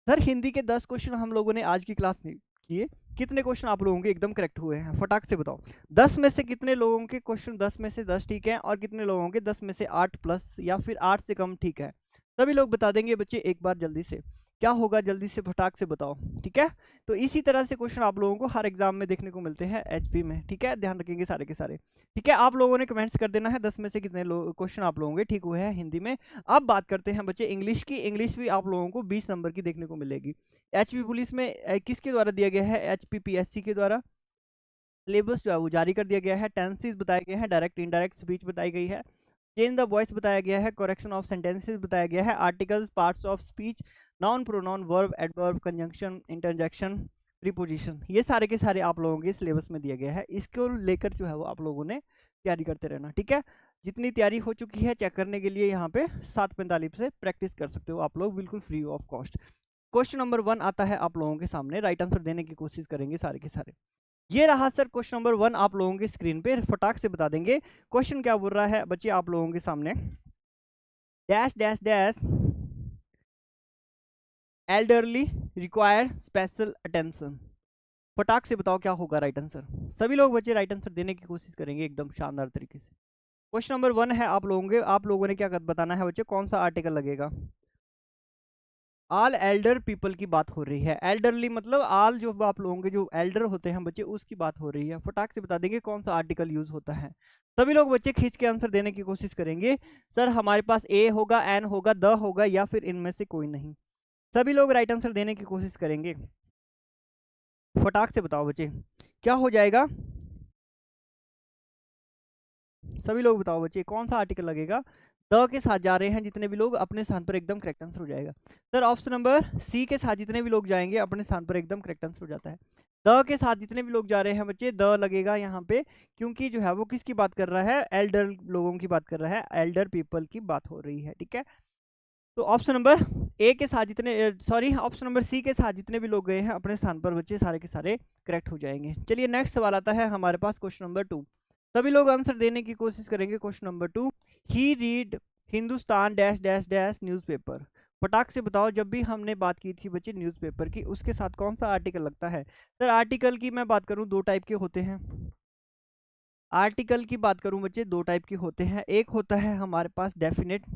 सर हिंदी के 10 क्वेश्चन हम लोगों ने आज की क्लास में किए। कितने क्वेश्चन आप लोगों के एकदम करेक्ट हुए हैं? फटाक से बताओ। 10 में से कितने लोगों के क्वेश्चन 10 में से 10 ठीक है, और कितने लोगों के 10 में से 8 प्लस या फिर 8 से कम ठीक है? सभी लोग बता देंगे बच्चे एक बार जल्दी से। क्या होगा, जल्दी से फटाक से बताओ। ठीक है, तो इसी तरह से क्वेश्चन आप लोगों को हर एग्जाम में देखने को मिलते हैं एचपी में। ठीक है, ध्यान रखेंगे सारे के सारे। ठीक है, आप लोगों ने कमेंट्स कर देना है 10 में से कितने क्वेश्चन आप लोगों के ठीक हुए हैं हिंदी में। अब बात करते हैं बच्चे इंग्लिश की। इंग्लिश भी आप लोगों को 20 नंबर की देखने को मिलेगी। एचपी पुलिस में किसके द्वारा दिया गया है, एचपीपीएससी के द्वारा सिलेबस जो है वो जारी कर दिया गया है। टेंसेस बताए गए हैं, डायरेक्ट इनडायरेक्ट स्पीच बताई गई है, चेंज द वॉइस बताया गया है, करेक्शन ऑफ सेंटेंसेस बताया गया है, articles, parts of speech, noun, pronoun, verb, adverb, conjunction, interjection, preposition, ये सारे के सारे आप लोगों के सिलेबस में दिया गया है। इसको लेकर जो है वो आप लोगों ने तैयारी करते रहना। ठीक है, जितनी तैयारी हो चुकी है चेक करने के लिए यहाँ पे 7:45 से प्रैक्टिस कर सकते हो आप लोग, बिल्कुल free of cost. Question number 1 आता है आप लोगों के सामने, राइट आंसर देने की कोशिश करेंगे सारे के सारे। ये रहा सर क्वेश्चन नंबर 1, आप लोगों की स्क्रीन पे फटाक से बता देंगे। क्वेश्चन क्या बोल रहा है बच्चे आप लोगों के सामने, dash dash dash elderly require special attention. फटाक से बताओ क्या होगा राइट आंसर। सभी लोग बच्चे राइट आंसर देने की कोशिश करेंगे एकदम शानदार तरीके से। क्वेश्चन नंबर 1 है आप लोगों ने क्या बताना है बच्चे, कौन सा आर्टिकल लगेगा। आल एल्डर पीपल की बात हो रही है। एल्डरली मतलब आल जो आप लोगों के जो एल्डर होते हैं बच्चे उसकी बात हो रही है। फटाक से बता देंगे कौन सा आर्टिकल यूज होता है। सभी लोग बच्चे खींच के आंसर देने की कोशिश करेंगे। सर हमारे पास ए होगा, एन होगा, द होगा या फिर इनमें से कोई नहीं। सभी लोग राइट आंसर देने की कोशिश करेंगे। फटाक से बताओ बच्चे क्या हो जाएगा। सभी लोग बताओ बच्चे कौन सा आर्टिकल लगेगा। द के साथ जा रहे हैं जितने भी लोग अपने स्थान पर एकदम करेक्ट आंसर हो जाएगा। सर ऑप्शन नंबर सी के साथ जितने भी लोग जाएंगे अपने स्थान पर एकदम करेक्ट आंसर हो जाता है। द के साथ जितने भी लोग जा रहे हैं बच्चे द लगेगा यहाँ पे, क्योंकि जो है वो किसकी बात कर रहा है, एल्डर लोगों की बात कर रहा है, एल्डर पीपल की बात हो रही है। ठीक है, तो ऑप्शन नंबर ए के साथ जितने ऑप्शन नंबर सी के साथ जितने भी लोग गए हैं अपने स्थान पर बच्चे सारे के सारे करेक्ट हो जाएंगे। चलिए नेक्स्ट सवाल आता है हमारे पास क्वेश्चन नंबर 2। सभी लोग आंसर देने की कोशिश करेंगे। Question number 2, he read Hindustan dash dash dash newspaper. फटाक से बताओ, जब भी हमने बात की थी बच्चे न्यूज़पेपर की उसके साथ कौन सा आर्टिकल लगता है। सर आर्टिकल की मैं बात करूं 2 टाइप के होते हैं। आर्टिकल की बात करूं बच्चे 2 टाइप के होते हैं। एक होता है हमारे पास डेफिनेट,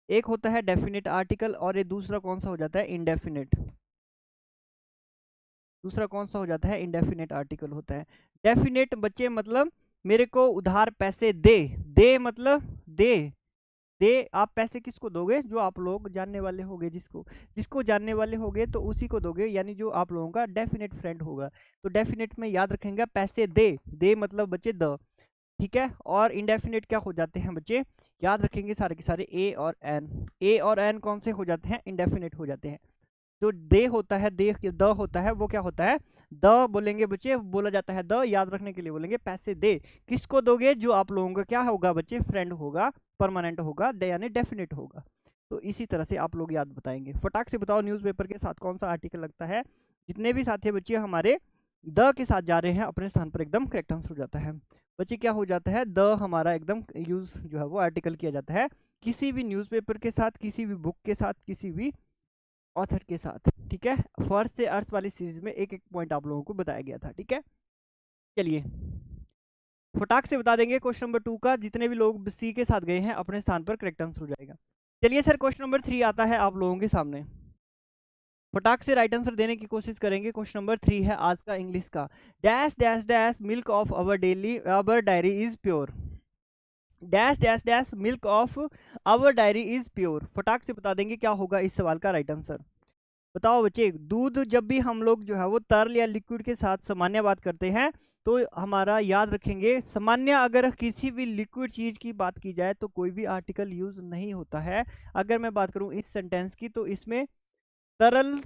एक होता है डेफिनेट आर्टिकल और ये दूसरा कौन सा हो जाता है, इंडेफिनेट। दूसरा कौन सा हो जाता है, इंडेफिनेट आर्टिकल होता है। डेफिनेट बच्चे मतलब मेरे को उधार पैसे दे, दे मतलब दे, दे आप पैसे किसको दोगे, जो आप लोग जानने वाले होंगे, जिसको जिसको जानने वाले होंगे तो उसी को दोगे, यानी जो आप लोगों का डेफिनेट फ्रेंड होगा। तो डेफिनेट में याद रखेंगे पैसे दे, दे मतलब बच्चे द। ठीक है, और इंडेफिनेट क्या हो जाते हैं बच्चे, याद रखेंगे सारे के सारे ए और एन। ए और एन कौन से हो जाते हैं, इंडेफिनेट हो जाते हैं। जो दे होता है, दे द होता है वो क्या होता है, द बोलेंगे बच्चे, बोला जाता है द, याद रखने के लिए बोलेंगे पैसे दे। किसको दोगे, जो आप लोगों का क्या होगा बच्चे, फ्रेंड होगा, परमानेंट होगा, यानी डेफिनेट होगा। तो इसी तरह से आप लोग याद बताएंगे। फटाक से बताओ न्यूज़पेपर के साथ कौन सा आर्टिकल लगता है। जितने भी साथी बच्चे हमारे द के साथ जा रहे हैं अपने स्थान पर एकदम करेक्ट आंसर हो जाता है। बच्चे क्या हो जाता है, द हमारा एकदम यूज जो है वो आर्टिकल किया जाता है किसी भी न्यूज़पेपर के साथ, किसी भी बुक के साथ, किसी भी ऑथर के साथ। ठीक है, फर्स्ट से अर्थ वाली सीरीज में एक एक पॉइंट आप लोगों को बताया गया था। ठीक है, चलिए फटाक से बता देंगे क्वेश्चन नंबर 2 का, जितने भी लोग सी के साथ गए हैं अपने स्थान पर करेक्ट आंसर हो जाएगा। चलिए सर क्वेश्चन नंबर 3 आता है आप लोगों के सामने। फटाक से राइट आंसर देने की कोशिश करेंगे। क्वेश्चन नंबर 3 है आज का इंग्लिश का, dash dash dash milk of our dairy is pure. Dash dash dash milk of our dairy is pure. फटाक से बता देंगे क्या होगा इस सवाल का राइट आंसर। बताओ बच्चे, दूध जब भी हम लोग जो है वो तरल या लिक्विड के साथ सामान्य बात करते हैं तो हमारा याद रखेंगे सामान्य, अगर किसी भी लिक्विड चीज की बात की जाए तो कोई भी आर्टिकल यूज नहीं होता है। अगर मैं बात करूं इस सेंटेंस की तो इसमें तरल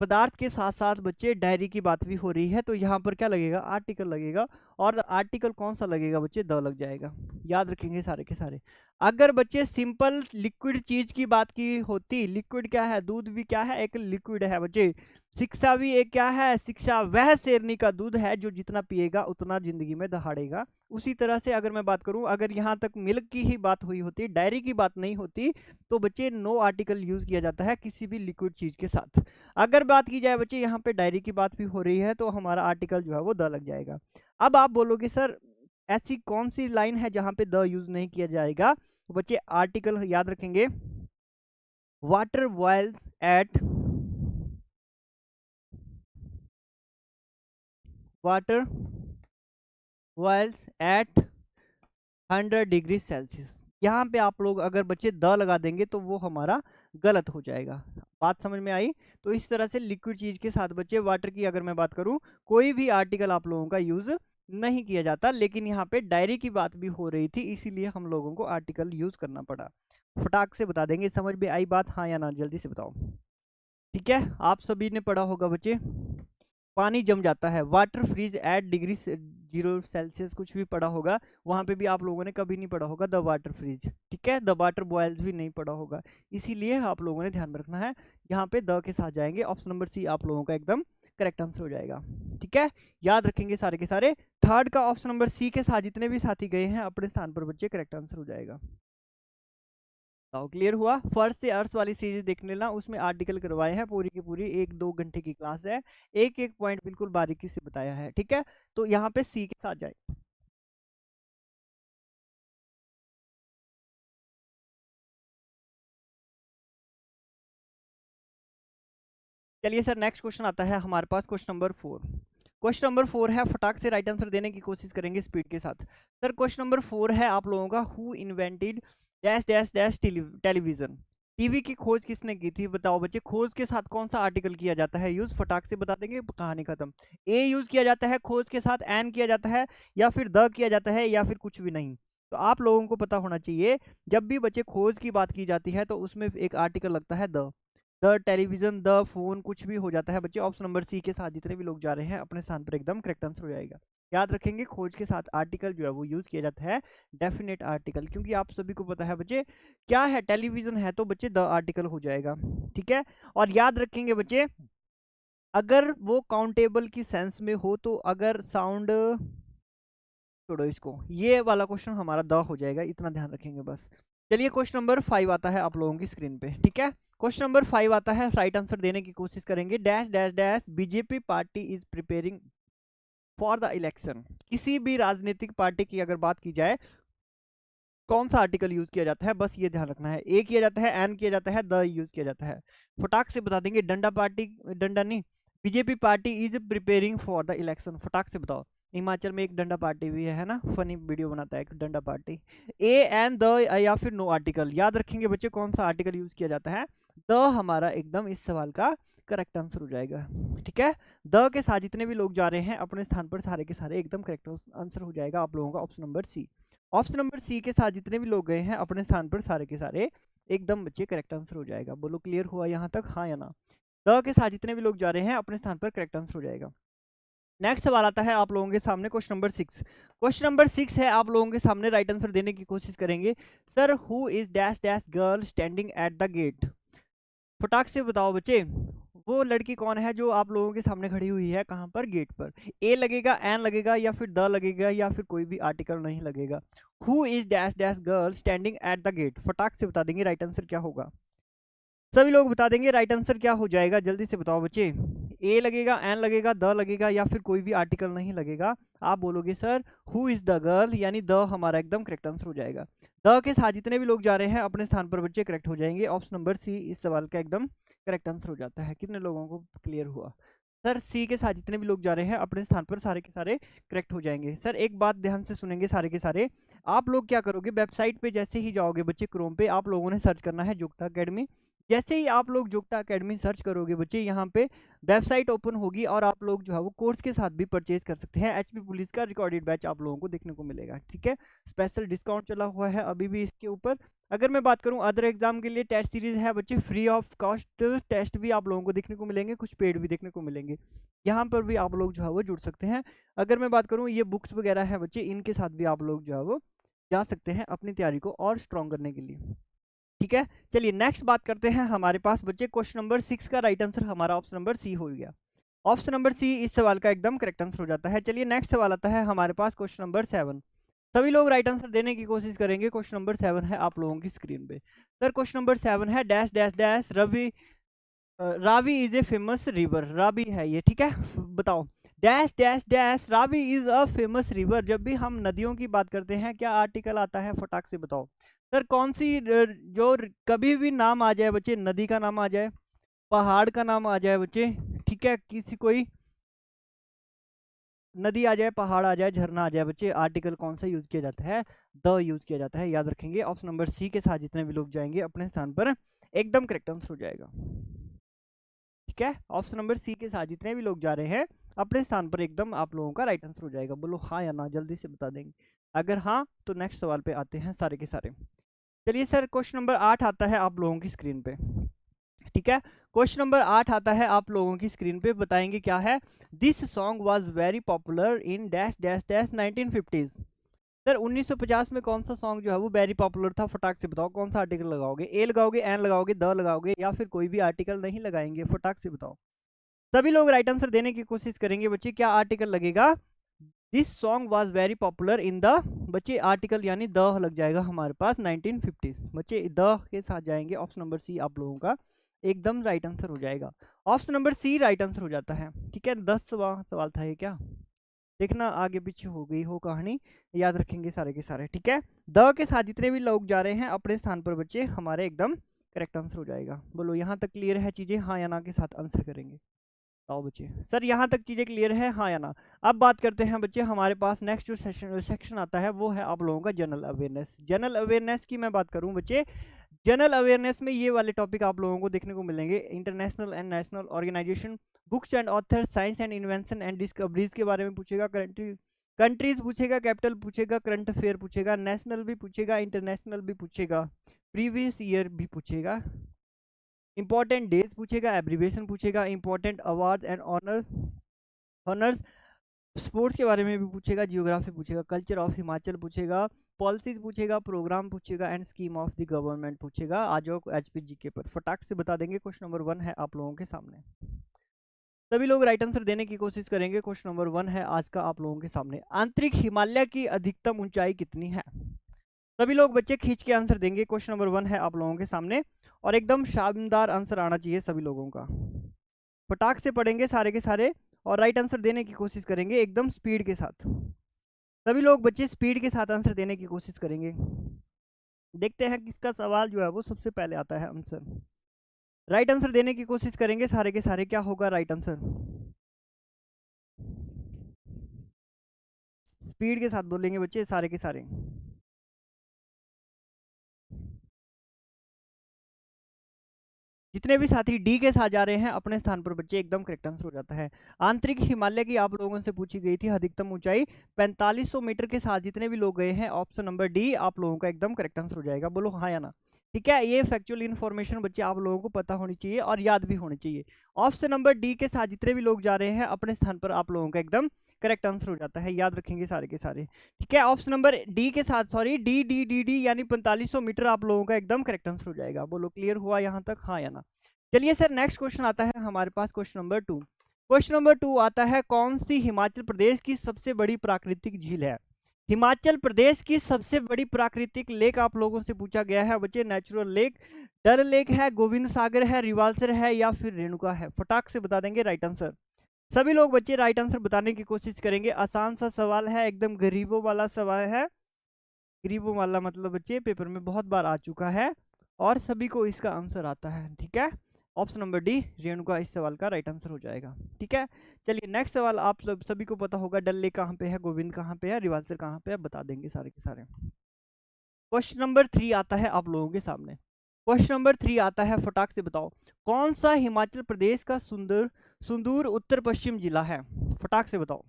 पदार्थ के साथ साथ बच्चे डायरी की बात भी हो रही है, तो यहाँ पर क्या लगेगा, आर्टिकल लगेगा। और आर्टिकल कौन सा लगेगा बच्चे, द लग जाएगा। याद रखेंगे सारे के सारे। अगर बच्चे सिंपल लिक्विड चीज की बात की होती, लिक्विड क्या है, दूध भी क्या है, एक लिक्विड है बच्चे। शिक्षा भी एक क्या है, शिक्षा वह शेरनी का दूध है जो जितना पिएगा उतना जिंदगी में दहाड़ेगा। उसी तरह से अगर मैं बात करूं, अगर यहाँ तक मिल्क की ही बात हुई होती, डायरी की बात नहीं होती, तो बच्चे नो आर्टिकल यूज किया जाता है किसी भी लिक्विड चीज के साथ। अगर बात की जाए बच्चे यहाँ पे डायरी की बात भी हो रही है तो हमारा आर्टिकल जो है वो द लग जाएगा। अब आप बोलोगे सर ऐसी कौन सी लाइन है जहाँ पे द यूज नहीं किया जाएगा, तो बच्चे आर्टिकल याद रखेंगे, water boils at water boils at 100 degree Celsius. यहाँ पे आप लोग अगर बच्चे द लगा देंगे तो वो हमारा गलत हो जाएगा। बात समझ में आई? तो इस तरह से लिक्विड चीज के साथ बच्चे वाटर की अगर मैं बात करूं, कोई भी आर्टिकल आप लोगों का यूज नहीं किया जाता, लेकिन यहाँ पे डायरी की बात भी हो रही थी, इसीलिए हम लोगों को आर्टिकल यूज करना पड़ा। फटाक से बता देंगे। समझ में आई बात? हाँ या ना, जल्दी से बताओ। ठीक है, आप सभी ने पढ़ा होगा बच्चे। पानी जम जाता है, water freeze at degree 0 Celsius, कुछ भी पढ़ा होगा वहां पे भी आप लोगों ने कभी नहीं पढ़ा होगा द वाटर फ्रीज। ठीक है, द वाटर बॉयल्स भी नहीं पढ़ा होगा, इसीलिए आप लोगों ने ध्यान रखना है। यहाँ पे द के साथ जाएंगे, ऑप्शन नंबर सी आप लोगों का एकदम करेक्ट आंसर हो जाएगा। ठीक है, याद रखेंगे सारे के सारे। थर्ड का ऑप्शन नंबर सी के साथ जितने भी साथी गए हैं अपने स्थान पर बच्चे, करेक्ट आंसर हो जाएगा। क्लियर हुआ? फर्स्ट से अर्थ वाली सीरीज देख लेना, उसमें आर्टिकल करवाए हैं पूरी की पूरी, 1-2 घंटे की क्लास है, एक एक पॉइंट बिल्कुल बारीकी से बताया है। ठीक है, तो यहाँ पे सी के साथ जाए। चलिए सर, नेक्स्ट क्वेश्चन आता है हमारे पास, क्वेश्चन नंबर 4। क्वेश्चन नंबर 4 है, फटाक से राइट आंसर देने की कोशिश करेंगे स्पीड के साथ। सर क्वेश्चन नंबर 4 है आप लोगों का, who invented dash dash dash television. TV की खोज किसने की थी? बताओ बच्चे, खोज के साथ कौन सा आर्टिकल किया जाता है यूज? फटाक से बता देंगे, कहानी खत्म। ए यूज किया जाता है खोज के साथ, एन किया जाता है, या फिर द किया जाता है, या फिर कुछ भी नहीं। तो आप लोगों को पता होना चाहिए, जब भी बच्चे खोज की बात की जाती है तो उसमें एक आर्टिकल लगता है द टेलीविजन, द फोन, कुछ भी हो जाता है बच्चे। ऑप्शन नंबर सी के साथ जितने भी लोग जा रहे हैं अपने स्थान पर एकदम करेक्ट आंसर हो जाएगा। याद रखेंगे, खोज के साथ आर्टिकल जो है वो यूज किया जाता है डेफिनेट आर्टिकल, क्योंकि आप सभी को पता है बच्चे, क्या है टेलीविजन है तो बच्चे द आर्टिकल हो जाएगा। ठीक है, और याद रखेंगे बच्चे, अगर वो काउंटेबल की सेंस में हो तो, अगर साउंड, छोड़ो इसको, ये वाला क्वेश्चन हमारा द हो जाएगा, इतना ध्यान रखेंगे बस। चलिए क्वेश्चन नंबर 5 आता है आप लोगों की स्क्रीन पे। ठीक है, क्वेश्चन नंबर 5 आता है, राइट आंसर देने की कोशिश करेंगे। Dash dash dash BJP party is preparing for the election. किसी भी राजनीतिक पार्टी की अगर बात की जाए, कौन सा आर्टिकल यूज किया जाता है, बस ये ध्यान रखना है। ए किया जाता है, एन किया जाता है, द यूज किया जाता है। फटाक से बता देंगे, डंडा पार्टी, डंडा नहीं, BJP party is preparing for the election. फटाक से बताओ। हिमाचल में एक डंडा पार्टी भी है ना, फनी वीडियो बनाता है एक डंडा पार्टी। ए एन द या फिर नो आर्टिकल, याद रखेंगे बच्चे कौन सा आर्टिकल यूज किया जाता है। द हमारा एकदम इस सवाल का करेक्ट आंसर हो जाएगा। ठीक है, द के साथ जितने भी लोग जा रहे हैं अपने स्थान पर सारे के सारे एकदम करेक्ट आंसर हो जाएगा आप लोगों का, option number C. Option number C के साथ जितने भी लोग गए हैं अपने स्थान पर सारे के सारे एकदम बच्चे करेक्ट आंसर हो जाएगा। बोलो क्लियर हुआ यहाँ तक, हाँ या ना? द के साथ जितने भी लोग जा रहे हैं अपने स्थान पर करेक्ट आंसर हो जाएगा। नेक्स्ट सवाल आता है आप लोगों के सामने, क्वेश्चन नंबर 6। क्वेश्चन नंबर 6 है, आप लोगों के सामने राइट आंसर देने की कोशिश करेंगे। Sir who is dash dash girl standing at the gate. फटाक से बताओ बच्चे, वो लड़की कौन है जो आप लोगों के सामने खड़ी हुई है, कहां पर? गेट पर। ए लगेगा, एन लगेगा, या फिर द लगेगा, या फिर कोई भी आर्टिकल नहीं लगेगा। Who is dash dash girl standing at the gate, फटाक से बता देंगे राइट आंसर क्या होगा। सभी लोग बता देंगे राइट आंसर क्या हो जाएगा, जल्दी से बताओ बच्चे। ए लगेगा, एन लगेगा, द लगेगा, या फिर कोई भी आर्टिकल नहीं लगेगा। आप बोलोगे sir who is the girl, यानी द हमारा एकदम करेक्ट आंसर हो जाएगा। द के साथ जितने भी लोग जा रहे हैं अपने स्थान पर बच्चे करेक्ट हो जाएंगे। ऑप्शन नंबर सी इस सवाल का एकदम करेक्ट आंसर हो जाता है। कितने लोगों को क्लियर हुआ? सर सी के साथ जितने भी लोग जा रहे हैं अपने स्थान पर सारे के सारे करेक्ट हो जाएंगे। सर एक बात ध्यान से सुनेंगे सारे के सारे, आप लोग क्या करोगे, वेबसाइट पे जैसे ही जाओगे बच्चे क्रोम पे, आप लोगों ने सर्च करना है जुगटा अकेडमी। जैसे ही आप लोग जुगटा अकेडमी सर्च करोगे बच्चे, यहाँ पे वेबसाइट ओपन होगी और आप लोग जो है वो कोर्स के साथ भी परचेज कर सकते हैं। एचपी पुलिस का रिकॉर्डेड बैच आप लोगों को देखने को मिलेगा। ठीक है, स्पेशल डिस्काउंट चला हुआ है अभी भी इसके ऊपर। अगर मैं बात करूं अदर एग्जाम के लिए, टेस्ट सीरीज है बच्चे, फ्री ऑफ कॉस्ट टेस्ट भी आप लोगों को देखने को मिलेंगे, कुछ पेड भी देखने को मिलेंगे। यहाँ पर भी आप लोग जो है वो जुड़ सकते हैं। अगर मैं बात करूँ ये बुक्स वगैरह है बच्चे, इनके साथ भी आप लोग जो है वो जा सकते हैं अपनी तैयारी को और स्ट्रॉन्ग करने के लिए। ठीक है, चलिए नेक्स्ट बात करते हैं। हमारे पास बच्चे क्वेश्चन नंबर 6 का राइट आंसर हमारा ऑप्शन नंबर सी हो गया। ऑप्शन नंबर सी इस सवाल का एकदम करेक्ट आंसर हो जाता है। चलिए नेक्स्ट सवाल आता है हमारे पास, क्वेश्चन नंबर 7। सभी लोग राइट आंसर देने की कोशिश करेंगे। क्वेश्चन नंबर 7 है आप लोगों की स्क्रीन पे। सर क्वेश्चन नंबर 7 है, dash dash dash Ravi is a famous river. Ravi है ये, ठीक है, बताओ। Dash dash dash Ravi is a famous river. जब भी हम नदियों की बात करते हैं क्या आर्टिकल आता है, फटाक से बताओ। सर कौन सी जो कभी भी नाम आ जाए बच्चे, नदी का नाम आ जाए, पहाड़ का नाम आ जाए बच्चे, ठीक है, किसी कोई नदी आ जाए, पहाड़ आ जाए, झरना आ जाए बच्चे, आर्टिकल कौन सा यूज किया जाता है? द यूज किया जाता है, याद रखेंगे। ऑप्शन नंबर सी के साथ जितने भी लोग जाएंगे अपने स्थान पर एकदम करेक्ट आंसर हो जाएगा। ठीक है, ऑप्शन नंबर सी के साथ जितने भी लोग जा रहे हैं अपने स्थान पर एकदम आप लोगों का राइट आंसर हो जाएगा। बोलो हाँ या ना, जल्दी से बता देंगे। अगर हाँ तो नेक्स्ट सवाल पे आते हैं सारे के सारे। चलिए सर, क्वेश्चन नंबर 8 आता है आप लोगों की स्क्रीन पे। ठीक है, क्वेश्चन नंबर 8 आता है आप लोगों की स्क्रीन पे, बताएंगे क्या है। This song was very popular in dash dash dash 1950s। Sir 1950 में कौन सा सॉन्ग जो है वो वेरी पॉपुलर था, फटाक से बताओ। कौन सा आर्टिकल लगाओगे? ए लगाओगे, एन लगाओगे, द लगाओगे, या फिर कोई भी आर्टिकल नहीं लगाएंगे? फटाक से बताओ। सभी लोग राइट आंसर देने की कोशिश करेंगे बच्चे। क्या आर्टिकल लगेगा? This song was very popular in the, बच्चे आर्टिकल यानी द लग जाएगा हमारे पास 1950s। बच्चे द के साथ जाएंगे, ऑप्शन नंबर सी आप लोगों का एकदम राइट आंसर हो जाएगा। Option number C right answer हो जाता है। ठीक है, 10वां सवाल था ये क्या, देखना आगे पीछे हो गई हो कहानी, याद रखेंगे सारे के सारे। ठीक है, द के साथ जितने भी लोग जा रहे हैं अपने स्थान पर बच्चे हमारे एकदम करेक्ट आंसर हो जाएगा। बोलो यहाँ तक क्लियर है चीजें? हाँ या ना के साथ आंसर करेंगे। आओ बच्चे, सर यहाँ तक चीजें क्लियर है, हाँ या ना? अब बात करते हैं बच्चे, हमारे पास नेक्स्ट जो सेक्शन आता है वो है आप लोगों का जनरल अवेयरनेस। जनरल अवेयरनेस की मैं बात करूं बच्चे, जनरल अवेयरनेस में ये वाले टॉपिक आप लोगों को देखने को मिलेंगे। International and national organization, books and author, science and invention and discoveries के बारे में पूछेगा, कंट्रीज पूछेगा, कैपिटल पूछेगा, करंट अफेयर पूछेगा, नेशनल भी पूछेगा, इंटरनेशनल भी पूछेगा, प्रीवियस ईयर भी पूछेगा, इंपॉर्टेंट डेज पूछेगा, एब्रीवेशन पूछेगा, important award and honours, sports के बारे में भी पूछेगा, जियोग्राफी पूछेगा, कल्चर ऑफ हिमाचल पूछेगा, पॉलिसीज पूछेगा, प्रोग्राम पूछेगा and scheme of the government पूछेगा। आ जाओ एचपीजी के पर, फटाक से बता देंगे। क्वेश्चन नंबर 1 है आप लोगों के सामने, सभी लोग राइट आंसर देने की कोशिश करेंगे। क्वेश्चन नंबर 1 है आज का आप लोगों के सामने, आंतरिक हिमालय की अधिकतम ऊंचाई कितनी है? सभी लोग बच्चे खींच के आंसर देंगे। क्वेश्चन नंबर 1 है आप लोगों के सामने और एकदम शानदार आंसर आना चाहिए सभी लोगों का। फटाक से पढ़ेंगे सारे के सारे और राइट आंसर देने की कोशिश करेंगे एकदम स्पीड के साथ। सभी लोग बच्चे स्पीड के साथ आंसर देने की कोशिश करेंगे। देखते हैं किसका सवाल जो है वो सबसे पहले आता है आंसर। राइट आंसर देने की कोशिश करेंगे सारे के सारे। क्या होगा राइट आंसर? स्पीड के साथ बोलेंगे बच्चे सारे के सारे। जितने भी साथी डी के साथ जा रहे हैं अपने स्थान पर बच्चे एकदम करेक्ट आंसर हो जाता है। आंतरिक हिमालय की आप लोगों से पूछी गई थी अधिकतम ऊंचाई 4500 मीटर के साथ जितने भी लोग गए हैं ऑप्शन नंबर डी आप लोगों का एकदम करेक्ट आंसर हो जाएगा। बोलो हाँ या ना। ठीक है, ये फैक्चुअल इन्फॉर्मेशन बच्चे आप लोगों को पता होनी चाहिए और याद भी होनी चाहिए। ऑप्शन नंबर डी के साथ जितने भी लोग जा रहे हैं अपने स्थान पर आप लोगों का एकदम करेक्ट आंसर हो जाता है, याद रखेंगे सारे के सारे। ठीक है, ऑप्शन नंबर डी के साथ, sorry D D D D यानी 4500 मीटर आप लोगों का एकदम करेक्ट आंसर हो जाएगा। बोलो क्लियर हुआ यहाँ तक, हाँ या ना? चलिए सर नेक्स्ट क्वेश्चन आता है हमारे पास, क्वेश्चन नंबर 2। क्वेश्चन नंबर 2 आता है, कौन सी हिमाचल प्रदेश की सबसे बड़ी प्राकृतिक झील है? हिमाचल प्रदेश की सबसे बड़ी प्राकृतिक लेक आप लोगों से पूछा गया है बच्चे। नेचुरल लेक, डल लेक है, गोविंद सागर है, रिवाल्सर है या फिर रेणुका है? फटाक से बता देंगे राइट आंसर। सभी लोग बच्चे राइट आंसर बताने की कोशिश करेंगे। आसान सा सवाल है, एकदम गरीबों वाला सवाल है। गरीबों वाला मतलब बच्चे पेपर में बहुत बार आ चुका है और सभी को इसका आंसर आता है। ठीक है, ऑप्शन नंबर डी रेणुका इस सवाल का राइट आंसर हो जाएगा। ठीक है, चलिए नेक्स्ट सवाल। आप सभी को पता होगा डल लेक कहाँ पे है, गोविंद कहाँ पे है, रिवाल्सर कहाँ पे है, बता देंगे सारे के सारे। क्वेश्चन नंबर 3 आता है आप लोगों के सामने। क्वेश्चन नंबर 3 आता है, फटाक से बताओ कौन सा हिमाचल प्रदेश का सुंदूर उत्तर पश्चिम जिला है? फटाक से बताओ,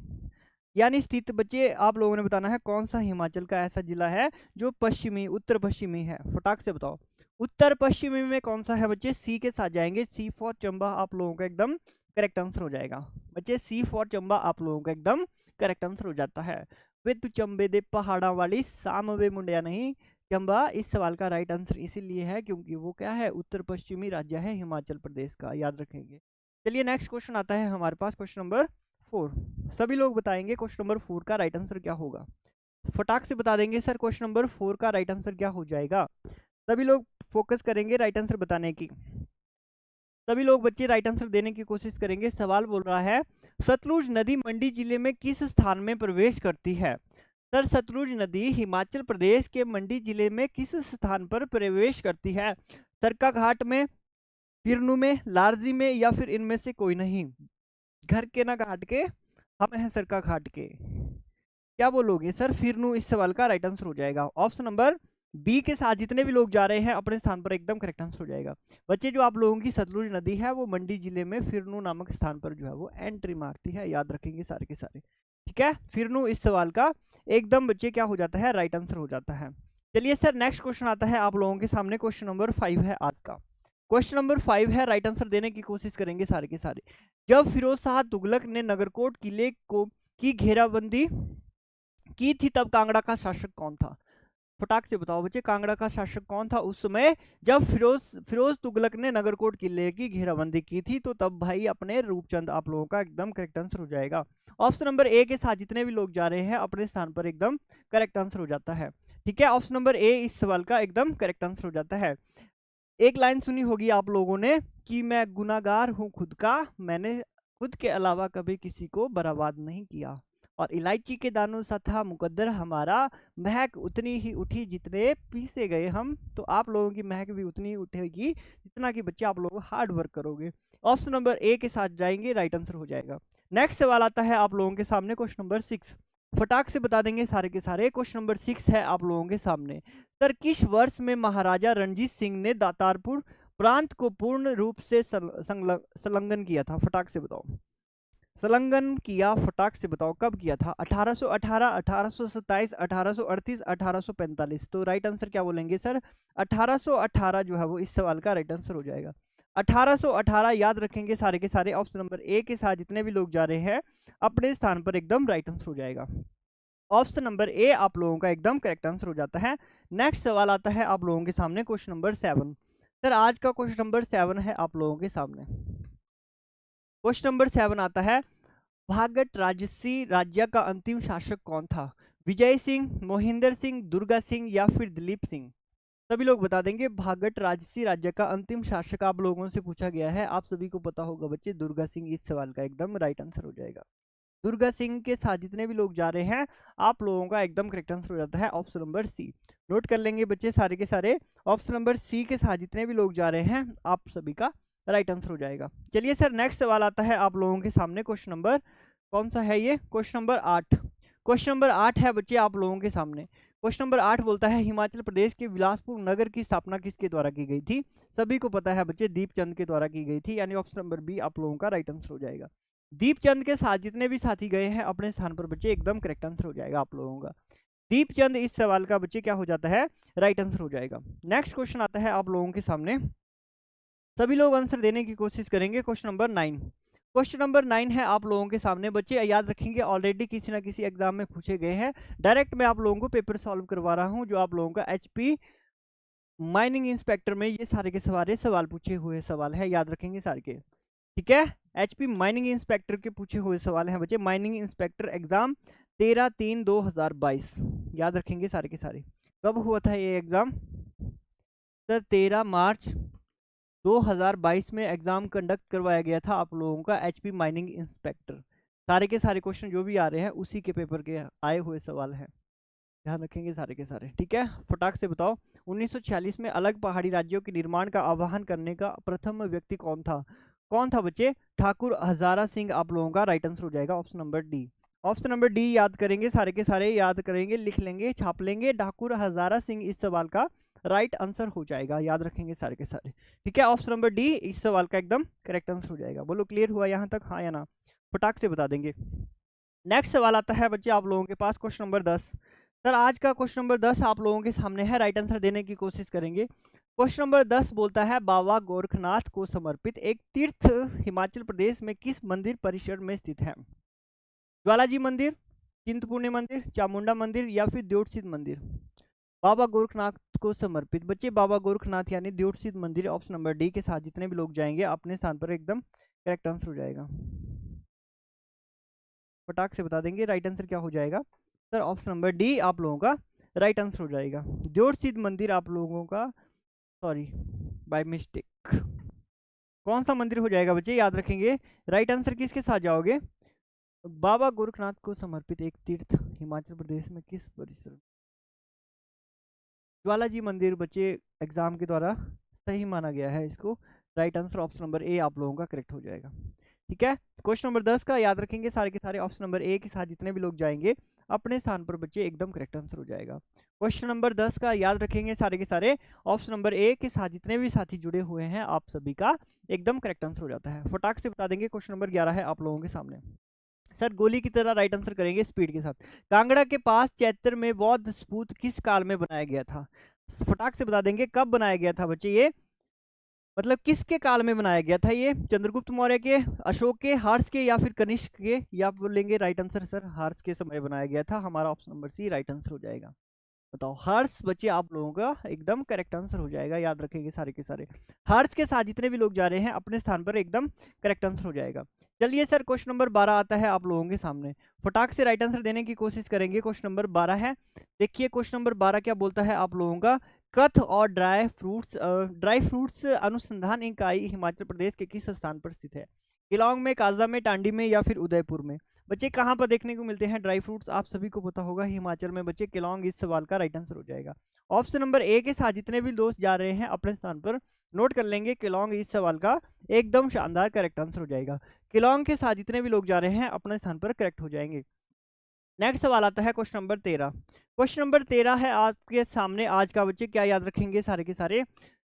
यानी स्थित बच्चे आप लोगों ने बताना है कौन सा हिमाचल का ऐसा जिला है जो पश्चिमी उत्तर पश्चिमी है। फटाक से बताओ उत्तर पश्चिमी में कौन सा है बच्चे? सी के साथ जाएंगे, सी फॉर चंबा आप लोगों का एकदम करेक्ट आंसर हो जाएगा। बच्चे सी फॉर चंबा आप लोगों का एकदम करेक्ट आंसर हो जाता है। वे तू चंबे दे पहाड़ा वाली साम वे मुंडिया नहीं, चंबा इस सवाल का राइट आंसर इसीलिए है क्योंकि वो क्या है, उत्तर पश्चिमी राज्य है हिमाचल प्रदेश का, याद रखेंगे। चलिए नेक्स्ट क्वेश्चन आता है हमारे पास, क्वेश्चन नंबर 4। सभी लोग बताएंगे क्वेश्चन नंबर 4 का राइट आंसर क्या होगा। फटाक से बता देंगे सर क्वेश्चन नंबर 4 का राइट आंसर क्या हो जाएगा। सभी लोग फोकस करेंगे राइट आंसर बताने की। सभी लोग बच्चे राइट आंसर देने की कोशिश करेंगे। सवाल बोल रहा है, सतलुज नदी मंडी जिले में किस स्थान में प्रवेश करती है? सर सतलुज नदी हिमाचल प्रदेश के मंडी जिले में किस स्थान पर प्रवेश करती है? सरका घाट में, फिरनू में, लारजी में, या फिर इनमें से कोई नहीं? घर के ना घाट के, हम हैं सरका घाट के। क्या बोलोगे सर? फिरनू इस सवाल का राइट आंसर हो जाएगा। ऑप्शन नंबर बी के साथ जितने भी लोग जा रहे हैं अपने स्थान पर एकदम करेक्ट आंसर हो जाएगा। बच्चे जो आप लोगों की सतलुज नदी है वो मंडी जिले में फिरनू नामक स्थान पर जो है वो एंट्री मारती है, याद रखेंगे सारे के सारे। ठीक है, फिरनू इस सवाल का एकदम बच्चे क्या हो जाता है? राइट आंसर हो जाता है। चलिए सर नेक्स्ट क्वेश्चन आता है आप लोगों के सामने। क्वेश्चन नंबर 5 है आज का। क्वेश्चन नंबर 5 है, राइट आंसर देने की कोशिश करेंगे सारे के सारे। जब फिरोज शाह तुगलक ने नगरकोट किले को की घेराबंदी की थी तब कांगड़ा का शासक कौन था? फटाक से बताओ बच्चे, कांगड़ा का शासक कौन था उस समय जब फिरोज तुगलक ने नगरकोट किले की घेराबंदी की थी? तो तब भाई अपने रूपचंद आप लोगों का एकदम करेक्ट आंसर हो जाएगा। ऑप्शन नंबर ए के साथ जितने भी लोग जा रहे हैं अपने स्थान पर एकदम करेक्ट आंसर हो जाता है। ठीक है, ऑप्शन नंबर ए इस सवाल का एकदम करेक्ट आंसर हो जाता है। एक लाइन सुनी होगी आप लोगों ने कि मैं गुनाहगार हूं खुद का, मैंने खुद के अलावा कभी किसी को बर्बाद नहीं किया, और इलायची के दानों सा था मुकद्दर हमारा, महक उतनी ही उठी जितने पीसे गए हम। तो आप लोगों की महक भी उतनी ही उठेगी जितना कि बच्चे आप लोग हार्ड वर्क करोगे। ऑप्शन नंबर ए के साथ जाएंगे, राइट आंसर हो जाएगा। नेक्स्ट सवाल आता है आप लोगों के सामने, क्वेश्चन नंबर 6। फटाक से बता देंगे सारे के सारे। क्वेश्चन नंबर 6 है आप लोगों के सामने। सर किस वर्ष में महाराजा रणजीत सिंह ने दातारपुर प्रांत को पूर्ण रूप से संलग्न किया था? फटाक से बताओ। संलग्न किया, फटाक से बताओ कब किया था? 1818, 1827, 1838, 1845। तो राइट आंसर क्या बोलेंगे सर? 1818 जो है वो इस सवाल का राइट आंसर हो जाएगा। 1818 याद रखेंगे सारे के सारे। ऑप्शन नंबर ए के साथ जितने भी लोग जा रहे हैं अपने स्थान पर एकदम राइट आंसर हो जाएगा। ऑप्शन नंबर ए आप लोगों का एकदम करेक्ट आंसर हो जाता है। नेक्स्ट सवाल आता है आप लोगों के सामने, क्वेश्चन नंबर 7। सर आज का क्वेश्चन नंबर 7 है आप लोगों के सामने। क्वेश्चन नंबर 7 आता है, भागट राजसी राज्य का अंतिम शासक कौन था? विजय सिंह, मोहिंदर सिंह, दुर्गा सिंह, या फिर दिलीप सिंह? सभी लोग बता देंगे। भागट राजसी राज्य का अंतिम शासक आप लोगों से पूछा गया है, आप सभी को पता होगा बच्चे, दुर्गा सिंह इस सवाल का एकदम राइट आंसर हो जाएगा। दुर्गा सिंह के साथ जितने भी लोग जा रहे हैं आप लोगों का एकदम करेक्ट आंसर हो जाता है ऑप्शन नंबर सी। नोट कर लेंगे बच्चे सारे के सारे। ऑप्शन नंबर सी के साथ जितने भी लोग जा रहे हैं आप सभी का राइट आंसर हो जाएगा। चलिए सर नेक्स्ट सवाल आता है आप लोगों के सामने। क्वेश्चन नंबर कौन सा है ये? Question number 8। क्वेश्चन नंबर 8 है बच्चे आप लोगों के सामने। क्वेश्चन नंबर 8 बोलता है, हिमाचल प्रदेश के बिलासपुर नगर की स्थापना किसके द्वारा की गई थी? सभी को पता है बच्चे, दीपचंद के द्वारा की गई थी, यानी ऑप्शन नंबर बी आप लोगों का राइट आंसर हो जाएगा। दीपचंद के साथ जितने भी साथी गए हैं अपने स्थान पर बच्चे एकदम करेक्ट आंसर हो जाएगा आप लोगों का। दीपचंद इस सवाल का बच्चे क्या हो जाता है? राइट आंसर हो जाएगा। नेक्स्ट क्वेश्चन आता है आप लोगों के सामने, सभी लोग आंसर देने की कोशिश करेंगे। Question number 9। क्वेश्चन नंबर 9 है आप लोगों के सामने बच्चे, याद रखेंगे ऑलरेडी किसी ना किसी एग्जाम में पूछे गए हैं। डायरेक्ट मैं आप लोगों को पेपर सॉल्व करवा रहा हूं, जो आप लोगों का एचपी माइनिंग इंस्पेक्टर में ये सारे के सारे सवाल पूछे हुए सवाल है, याद रखेंगे सारे के। ठीक है, एचपी माइनिंग इंस्पेक्टर के पूछे हुए सवाल हैं बच्चे। माइनिंग इंस्पेक्टर एग्जाम 13/3/2022, याद रखेंगे सारे के सारे। कब हुआ था ये एग्जाम? सर 13 मार्च 2022 में एग्जाम कंडक्ट करवाया गया था आप लोगों का एचपी माइनिंग इंस्पेक्टर। सारे के सारे क्वेश्चन जो भी आ रहे हैं उसी के पेपर के आए हुए सवाल हैं, ध्यान रखेंगे सारे के सारे। ठीक है, फटाक से बताओ 1946 में अलग पहाड़ी राज्यों के निर्माण का आह्वान करने का प्रथम व्यक्ति कौन था? कौन था बच्चे? ठाकुर हजारा सिंह आप लोगों का राइट आंसर हो जाएगा option number D. Option number D याद करेंगे सारे के सारे, याद करेंगे, लिख लेंगे, छाप लेंगे। ठाकुर हजारा सिंह इस सवाल का राइट आंसर हो जाएगा, याद रखेंगे सारे के सारे। ठीक है, ऑप्शन नंबर डी इस सवाल का एकदम करेक्ट आंसर हो जाएगा। बोलो क्लियर हुआ यहाँ तक, हाँ या ना? फटाक से बता देंगे। नेक्स्ट सवाल आता है बच्चे आप लोगों के पास, क्वेश्चन नंबर 10। सर आज का क्वेश्चन नंबर 10 आप लोगों के सामने है, राइट आंसर देने की कोशिश करेंगे। क्वेश्चन नंबर 10 बोलता है, बाबा गोरखनाथ को समर्पित एक तीर्थ हिमाचल प्रदेश में किस मंदिर परिसर में स्थित है? ज्वालाजी मंदिर, चिंतपूर्णी मंदिर, चामुंडा मंदिर, या फिर द्योतसिद्ध मंदिर? बाबा गोरखनाथ को समर्पित बच्चे बाबा गोरखनाथ यानी द्योतसिद्ध मंदिर। ऑप्शन नंबर डी के साथ जितने भी लोग जाएंगे अपने स्थान पर एकदम करेक्ट आंसर हो जाएगा। फटाक से बता देंगे राइट आंसर क्या हो जाएगा? सर ऑप्शन नंबर डी आप लोगों का राइट आंसर हो जाएगा। द्योतसिद्ध मंदिर आप लोगों का, सॉरी बाय मिस्टेक, कौन सा मंदिर हो जाएगा बच्चे? याद रखेंगे राइट आंसर किसके साथ जाओगे? बाबा गोरखनाथ को समर्पित एक तीर्थ हिमाचल प्रदेश में किस परिसर? ज्वाला जी मंदिर बच्चे एग्जाम के द्वारा सही माना गया है इसको। Right answer option number A आप लोगों का करेक्ट हो जाएगा। ठीक है, क्वेश्चन नंबर 10 का याद रखेंगे सारे के सारे ऑप्शन नंबर ए के साथ जितने भी लोग जाएंगे अपने स्थान पर बच्चे एकदम करेक्ट आंसर हो जाएगा। क्वेश्चन नंबर 10 का याद रखेंगे सारे के सारे ऑप्शन नंबर ए के साथ जितने भी साथी जुड़े हुए हैं आप सभी का एकदम करेक्ट आंसर हो जाता है। फटाक से बता देंगे। क्वेश्चन नंबर 11 है आप लोगों के सामने। सर गोली की तरह राइट आंसर करेंगे स्पीड के साथ। कांगड़ा के पास चैत्र में बौद्ध स्तूप किस काल में बनाया गया था? फटाक से बता देंगे कब बनाया गया था बच्चे ये, मतलब किसके काल में बनाया गया था ये? चंद्रगुप्त मौर्य के, अशोक के, हर्ष के या फिर कनिष्क के? या आप बोलेंगे राइट आंसर सर हर्ष के समय बनाया गया था। हमारा option number C right answer हो जाएगा। बताओ हर्ष बच्चे आप लोगों का एकदम करेक्ट आंसर हो जाएगा। याद रखेंगे सारे के सारे हर्ष के साथ जितने भी लोग जा रहे हैं अपने स्थान पर एकदम करेक्ट आंसर हो जाएगा। चलिए सर क्वेश्चन नंबर 12 आता है आप लोगों के सामने। फटाक से राइट आंसर देने की कोशिश करेंगे। क्वेश्चन नंबर 12 है, देखिए क्वेश्चन नंबर 12 क्या बोलता है आप लोगों का। कथ और ड्राई फ्रूट्स अनुसंधान इकाई हिमाचल प्रदेश के किस स्थान पर स्थित है? शिलांग में, काजा में, टांडी में या फिर उदयपुर में? बच्चे कहाँ पर देखने को मिलते हैं ड्राई फ्रूट्स? आप सभी को पता होगा हिमाचल में बच्चे केलोंग इस सवाल का राइट आंसर हो जाएगा। ऑप्शन नंबर ए के साथ जितने भी दोस्त जा रहे हैं अपने स्थान पर नोट कर लेंगे केलोंग इस सवाल का एकदम शानदार करेक्ट आंसर हो जाएगा। केलोंग के साथ जितने भी लोग जा रहे हैं अपने स्थान पर करेक्ट हो जाएंगे। नेक्स्ट सवाल आता है क्वेश्चन नंबर 13। क्वेश्चन नंबर 13 है आपके सामने आज का बच्चे क्या याद रखेंगे सारे के सारे।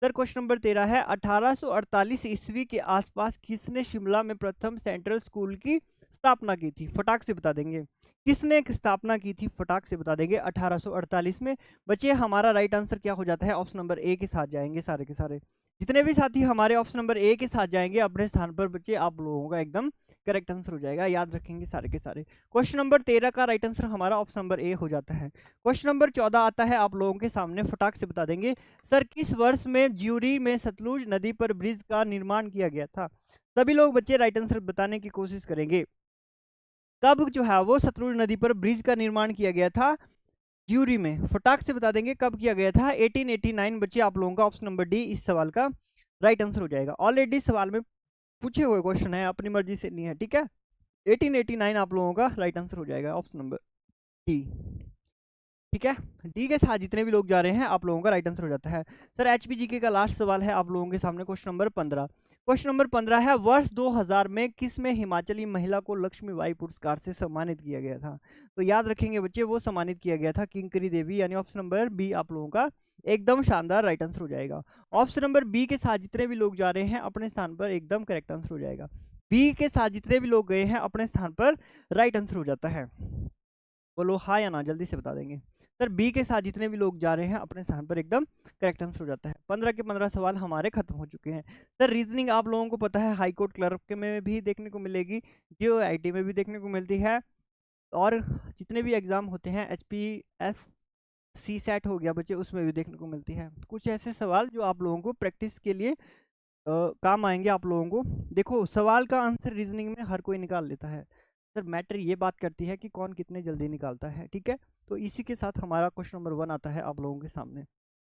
सर क्वेश्चन नंबर 13 है 1848 ईस्वी के आसपास किसने शिमला में प्रथम सेंट्रल स्कूल की स्थापना की थी? फटाक से बता देंगे किसने स्थापना की थी। फटाक से बता देंगे 1848 में। बच्चे हमारा राइट आंसर क्या हो जाता है? ऑप्शन नंबर ए के साथ जाएंगे सारे के सारे जितने भी साथी हमारे ऑप्शन नंबर ए के साथ जाएंगे अपने स्थान पर बच्चे आप लोगों का एकदम करेक्ट आंसर हो जाएगा। याद रखेंगे सारे के सारे। क्वेश्चन नंबर 13 का राइट आंसर हमारा ऑप्शन नंबर ए हो जाता है। क्वेश्चन नंबर 14 आता है आप लोगों के सामने। फटाक से बता देंगे सर किस वर्ष में ज्यूरी में सतलुज नदी पर ब्रिज का निर्माण किया गया था? सभी लोग बच्चे राइट आंसर बताने की कोशिश करेंगे। कब जो है वो सतलुज नदी पर ब्रिज का निर्माण किया गया था? ज्यूरी में। फटाक से बता देंगे कब किया गया था? 1889 बच्चे आप लोगों का ऑप्शन नंबर डी इस सवाल का राइट आंसर हो जाएगा। ऑलरेडी सवाल में पूछे हुए क्वेश्चन है, अपनी मर्जी से नहीं है। ठीक है, 1889 आप लोगों का राइट आंसर हो जाएगा ऑप्शन नंबर डी। ठीक है, डी के साथ जितने भी लोग जा रहे हैं आप लोगों का राइट आंसर हो जाता है। सर एचपीजीके का लास्ट सवाल है आप लोगों के सामने। Question number 15। क्वेश्चन नंबर 15 है वर्ष 2000 में किस में हिमाचली महिला को लक्ष्मीबाई पुरस्कार से सम्मानित किया गया था? तो याद रखेंगे बच्चे वो सम्मानित किया गया था किंकरी देवी, यानी ऑप्शन नंबर बी आप लोगों का एकदम शानदार राइट आंसर हो जाएगा। ऑप्शन नंबर बी के साथ जितने भी लोग जा रहे हैं अपने स्थान पर एकदम करेक्ट आंसर हो जाएगा। बी के साथ जितने भी लोग गए हैं अपने स्थान पर राइट आंसर हो जाता है। बोलो हाँ या ना, जल्दी से बता देंगे। सर बी के साथ जितने भी लोग जा रहे हैं अपने स्थान पर एकदम करेक्ट आंसर हो जाता है। 15 के 15 सवाल हमारे खत्म हो चुके हैं। सर रीजनिंग आप लोगों को पता है हाई कोर्ट क्लर्क के में भी देखने को मिलेगी, जीओआईटी में भी देखने को मिलती है, और जितने भी एग्जाम होते हैं एचपीएस सी सेट हो गया बच्चे उसमें भी देखने को मिलती है। कुछ ऐसे सवाल जो आप लोगों को प्रैक्टिस के लिए काम आएंगे आप लोगों को। देखो सवाल का आंसर रीजनिंग में हर कोई निकाल लेता है, सर मैटर ये बात करती है कि कौन कितने जल्दी निकालता है। ठीक है, तो इसी के साथ हमारा क्वेश्चन नंबर 1 आता है आप लोगों के सामने।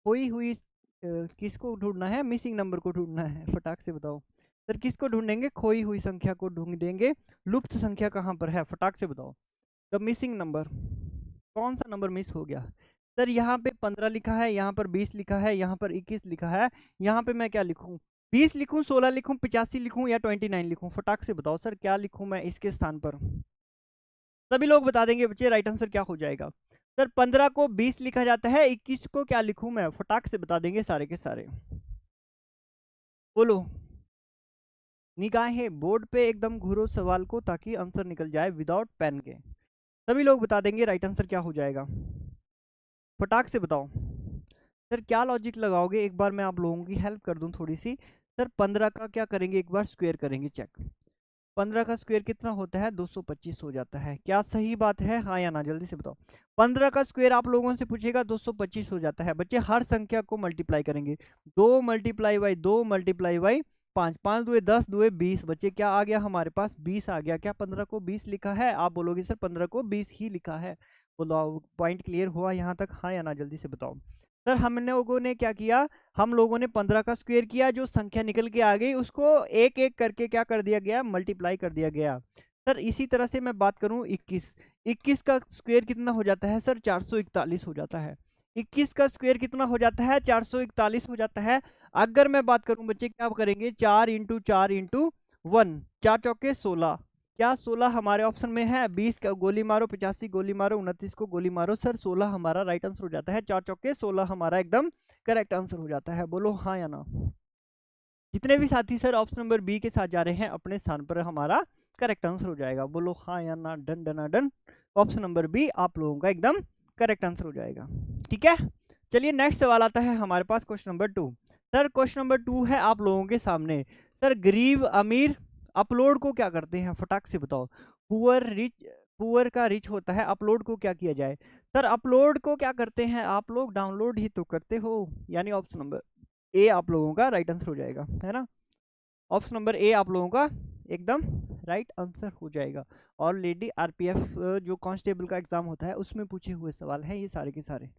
खोई हुई किसको ढूंढना है? मिसिंग नंबर को ढूंढना है। फटाक से बताओ सर किसको ढूंढेंगे? खोई हुई संख्या को ढूंढेंगे। लुप्त संख्या कहाँ पर है? फटाक से बताओ। द मिसिंग नंबर, कौन सा नंबर मिस हो गया? सर यहाँ पे 15 लिखा है, यहाँ पर 20 लिखा है, यहाँ पर 21 लिखा है, यहाँ पे मैं क्या लिखूं? 20 लिखूं, 16 लिखूं, 85 लिखूं या 29 लिखूं? फटाक से बताओ सर क्या लिखूं मैं इसके स्थान पर? सभी लोग बता देंगे बच्चे राइट आंसर क्या हो जाएगा। सर 15 को 20 लिखा जाता है, 21 को क्या लिखूं मैं? फटाक से बता देंगे सारे के सारे। बोलो, निगाहें बोर्ड पे एकदम घूरो सवाल को ताकि आंसर निकल जाए विदाउट पेन के। सभी लोग बता देंगे राइट आंसर क्या हो जाएगा। फटाक से बताओ सर क्या लॉजिक लगाओगे? एक बार मैं आप लोगों की हेल्प कर दूं थोड़ी सी। सर 15 का क्या करेंगे, एक बार स्क्वायर करेंगे चेक। 15 का स्क्वायर कितना होता है? 225 हो जाता है। क्या सही बात है, हाँ या ना? जल्दी से बताओ। 15 का स्क्वायर आप लोगों से पूछेगा 225 हो जाता है। बच्चे हर संख्या को मल्टीप्लाई करेंगे, 2 मल्टीप्लाई बाई 2 मल्टीप्लाई बाई 5, 5 दुए 10 दुए 20। बच्चे क्या आ गया हमारे पास? 20 आ गया। क्या 15 को 20 लिखा है? आप बोलोगे सर 15 को 20 ही लिखा है। बोलो पॉइंट क्लियर हुआ यहाँ तक, हाँ या ना? जल्दी से बताओ। सर हम लोगों ने क्या किया? हम लोगों ने 15 का स्क्वायर किया, जो संख्या निकल के आ गई उसको एक एक करके क्या कर दिया गया? मल्टीप्लाई कर दिया गया। सर इसी तरह से मैं बात करूं 21 का स्क्वायर कितना हो जाता है सर 441 हो जाता है। 21 का स्क्वायर कितना हो जाता है 441 हो जाता है। अगर मैं बात करूं बच्चे क्या करेंगे 4 × 4 × 1, 4 चौके 16, क्या 16 हमारे ऑप्शन में है? 20 का गोली मारो, 85 गोली मारो, 29 को गोली मारो, सर 16 हमारा राइट आंसर हो जाता है। 4 चौके 16 हमारा एकदम करेक्ट आंसर हो जाता है। बोलो हाँ या ना। जितने भी साथी सर ऑप्शन नंबर बी के साथ जा रहे हैं अपने स्थान पर हमारा करेक्ट आंसर हो जाएगा। बोलो हाँ या ना। Done done done. Option number B आप लोगों का एकदम करेक्ट आंसर हो जाएगा। ठीक है, चलिए नेक्स्ट सवाल आता है हमारे पास question number 2। Sir question number 2 है आप लोगों के सामने। सर गरीब अमीर अपलोड को क्या करते हैं, फटाक से बताओ। पुअर का रिच होता है, अपलोड को क्या किया जाए? सर अपलोड को क्या करते हैं आप लोग? डाउनलोड ही तो करते हो, यानी ऑप्शन नंबर ए आप लोगों का राइट आंसर हो जाएगा, है ना। ऑप्शन नंबर ए आप लोगों का एकदम राइट आंसर हो जाएगा। ऑलरेडी आरपीएफ जो कांस्टेबल का एग्जाम होता है उसमें पूछे हुए सवाल हैं ये सारे के सारे।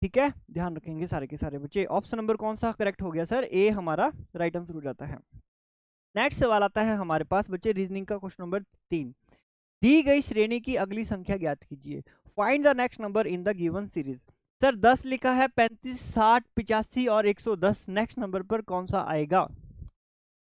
ठीक है, ध्यान रखेंगे सारे के सारे बच्चे। ऑप्शन नंबर कौन सा करेक्ट हो गया सर? ए हमारा राइट आंसर हो जाता है। नेक्स्ट सवाल आता है हमारे पास बच्चे रीजनिंग का क्वेश्चन नंबर 3। दी गई श्रेणी की अगली संख्या ज्ञात कीजिए। Find the next number in the given series. Sir 10 लिखा है, 35, 60, 85 और 110, नेक्स्ट नंबर पर कौन सा आएगा?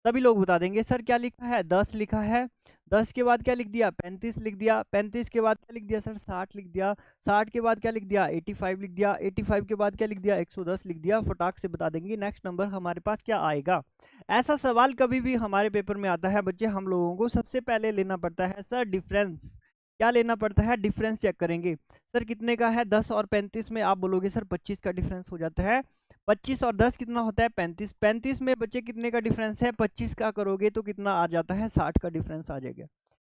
सभी लोग बता देंगे। सर क्या लिखा है? 10 लिखा है, 10 के बाद क्या लिख दिया? 35 लिख दिया, 35 के बाद क्या लिख दिया सर? 60 लिख दिया, 60 के बाद क्या लिख दिया? 85 लिख दिया, 85 के बाद क्या लिख दिया? 110 लिख दिया। फटाक से बता देंगे नेक्स्ट नंबर हमारे पास क्या आएगा। ऐसा सवाल कभी भी हमारे पेपर में आता है बच्चे, हम लोगों को सबसे पहले लेना पड़ता है सर डिफरेंस। क्या लेना पड़ता है? डिफरेंस चेक करेंगे। सर कितने का है 10 और 35 में? आप बोलोगे सर 25 का डिफरेंस हो जाता है। 25 और 10 कितना होता है? 35। 35 में बच्चे कितने का डिफरेंस है? 25 का करोगे तो कितना आ जाता है? 60 का डिफरेंस आ जाएगा।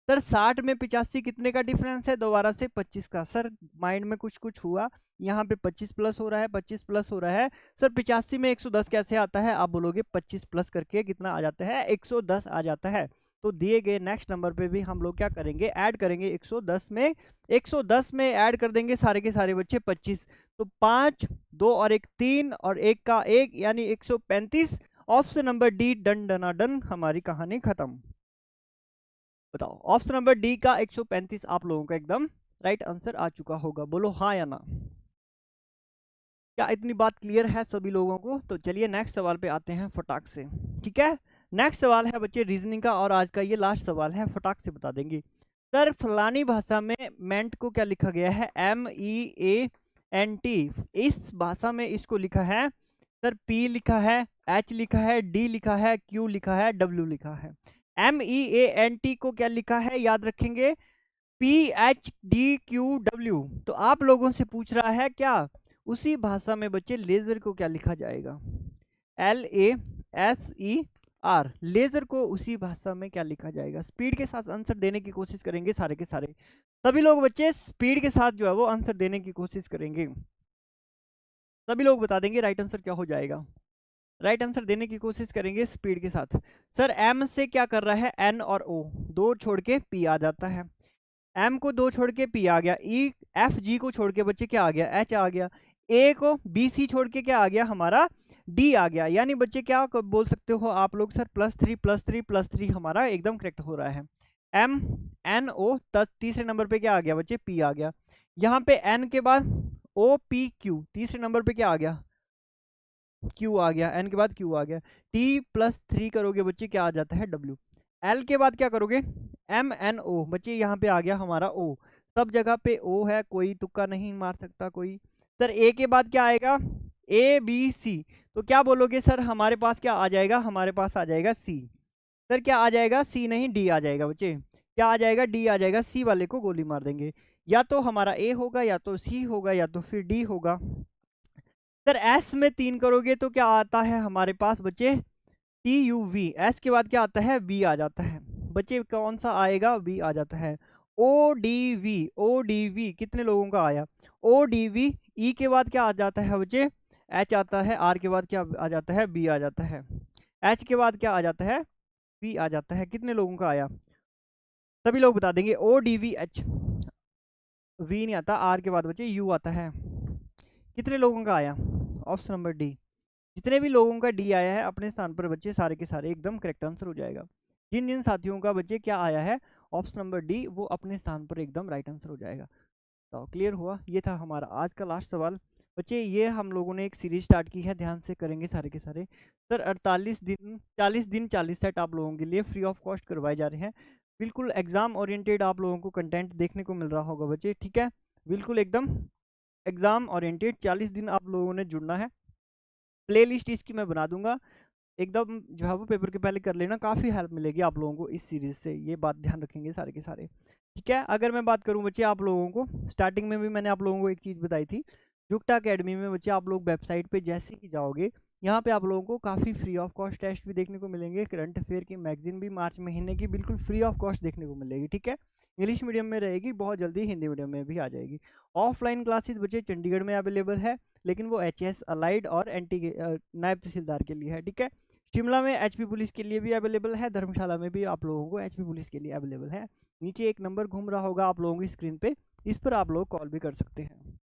सर 60 में 85 कितने का डिफरेंस है? दोबारा से 25 का। सर माइंड में कुछ कुछ हुआ, यहाँ पे 25 प्लस हो रहा है, 25 प्लस हो रहा है। सर 85 में 110 कैसे आता है? आप बोलोगे 25 प्लस करके कितना आ जाता है? 110 आ जाता है। तो दिए गए नेक्स्ट नंबर पे भी हम लोग क्या करेंगे? ऐड करेंगे 110 में। 110 में ऐड कर देंगे सारे के सारे बच्चे 25। तो 5, 2 और 1 3 और 1 का 1 यानी 135। ऑप्शन नंबर डी डन डना डन, हमारी कहानी खत्म। बताओ ऑप्शन नंबर डी का 135 आप लोगों का एकदम राइट आंसर आ चुका होगा। बोलो हाँ या ना। क्या इतनी बात क्लियर है सभी लोगों को? तो चलिए नेक्स्ट सवाल पे आते हैं फटाक से। ठीक है, नेक्स्ट सवाल है बच्चे रीजनिंग का और आज का ये लास्ट सवाल है, फटाक से बता देंगे। सर फलानी भाषा में मेंट को क्या लिखा गया है? MEANT। इस भाषा में इसको लिखा है सर P लिखा है, H लिखा है, D लिखा है, Q लिखा है, W लिखा है। MEANT को क्या लिखा है? याद रखेंगे PHDQW। तो आप लोगों से पूछ रहा है क्या उसी भाषा में बच्चे लेजर को क्या लिखा जाएगा? LASER। लेजर को उसी भाषा में क्या लिखा जाएगा? स्पीड के साथ आंसर देने की कोशिश करेंगे सारे के सारे। सभी लोग बच्चे स्पीड के साथ जो है वो आंसर देने की कोशिश करेंगे। सभी लोग बता देंगे राइट आंसर क्या हो जाएगा। राइट आंसर देने की कोशिश करेंगे स्पीड के साथ। सर एम से क्या कर रहा है? N और O, दो छोड़ के P आ जाता है। M को दो छोड़ के P आ गया। EFG को छोड़ के बच्चे क्या आ गया? H आ गया। A को BC छोड़ के क्या आ गया? हमारा D आ गया। यानी बच्चे क्या बोल सकते हो आप लोग? सर +3 हमारा एकदम करेक्ट हो रहा है। MNO तीसरे नंबर पे क्या आ गया बच्चे? P आ गया। यहाँ पे N के बाद OPQ, तीसरे नंबर पे क्या आ गया? Q आ गया। N के बाद Q आ गया। T+3 करोगे बच्चे क्या आ जाता है? W। L के बाद क्या करोगे? MNO बच्चे यहाँ पे आ गया हमारा O। सब जगह पे O है, कोई तुक्का नहीं मार सकता कोई। सर A के बाद क्या आएगा? ABC। तो क्या बोलोगे सर? हमारे पास क्या आ जाएगा? हमारे पास आ जाएगा C। सर क्या आ जाएगा? C नहीं D आ जाएगा बच्चे। क्या आ जाएगा? D आ जाएगा। C वाले को गोली मार देंगे। या तो हमारा A होगा, या तो C होगा, या तो फिर D होगा। सर S में 3 करोगे तो क्या आता है हमारे पास बच्चे? TUV। S के बाद क्या आता है? B आ जाता है। बच्चे कौन सा आएगा? B आ जाता है। ODV कितने लोगों का आया? ODV। E के बाद क्या आ जाता है बच्चे? H आता है। R के बाद क्या आ जाता है? B आ जाता है। H के बाद क्या आ जाता है? B आ जाता है। कितने लोगों का आया? सभी लोग बता देंगे। ODVH। V नहीं आता। R के बाद बच्चे U आता है। कितने लोगों का आया? Option number D. जितने भी लोगों का डी आया है अपने स्थान पर बच्चे सारे के सारे एकदम करेक्ट आंसर हो जाएगा। जिन जिन साथियों का बच्चे क्या आया है? ऑप्शन नंबर डी वो अपने स्थान पर एकदम राइट आंसर हो जाएगा। तो क्लियर हुआ, ये था हमारा आज का लास्ट सवाल। बच्चे ये हम लोगों ने एक सीरीज स्टार्ट की है, ध्यान से करेंगे सारे के सारे। सर 48 दिन 40 दिन 40 सेट आप लोगों के लिए फ्री ऑफ कॉस्ट करवाए जा रहे हैं। बिल्कुल एग्जाम ओरिएंटेड आप लोगों को कंटेंट देखने को मिल रहा होगा बच्चे, ठीक है, बिल्कुल एकदम एग्जाम ओरिएंटेड। 40 दिन आप लोगों ने जुड़ना है। प्ले लिस्ट इसकी मैं बना दूंगा, एकदम जो है वो पेपर के पहले कर लेना, काफ़ी हेल्प मिलेगी आप लोगों को इस सीरीज से, ये बात ध्यान रखेंगे सारे के सारे, ठीक है। अगर मैं बात करूं बच्चे आप लोगों को, स्टार्टिंग में भी मैंने आप लोगों को एक चीज़ बताई थी, जुक्टा अकेडमी में बच्चे आप लोग वेबसाइट पे जैसे ही जाओगे, यहाँ पे आप लोगों को काफ़ी फ्री ऑफ कॉस्ट टेस्ट भी देखने को मिलेंगे, करंट अफेयर की मैगजीन भी मार्च महीने की बिल्कुल फ्री ऑफ कॉस्ट देखने को मिलेगी, ठीक है। इंग्लिश मीडियम में रहेगी, बहुत जल्दी हिंदी मीडियम में भी आ जाएगी। ऑफलाइन क्लासेस बच्चे चंडीगढ़ में अवेलेबल है, लेकिन वो HS अलाइड और NT नायब तहसीलदार के लिए है, ठीक है। शिमला में HP पुलिस के लिए भी अवेलेबल है, धर्मशाला में भी आप लोगों को HP पुलिस के लिए अवेलेबल है। नीचे एक नंबर घूम रहा होगा आप लोगों की स्क्रीन पे, इस पर आप लोग कॉल भी कर सकते हैं,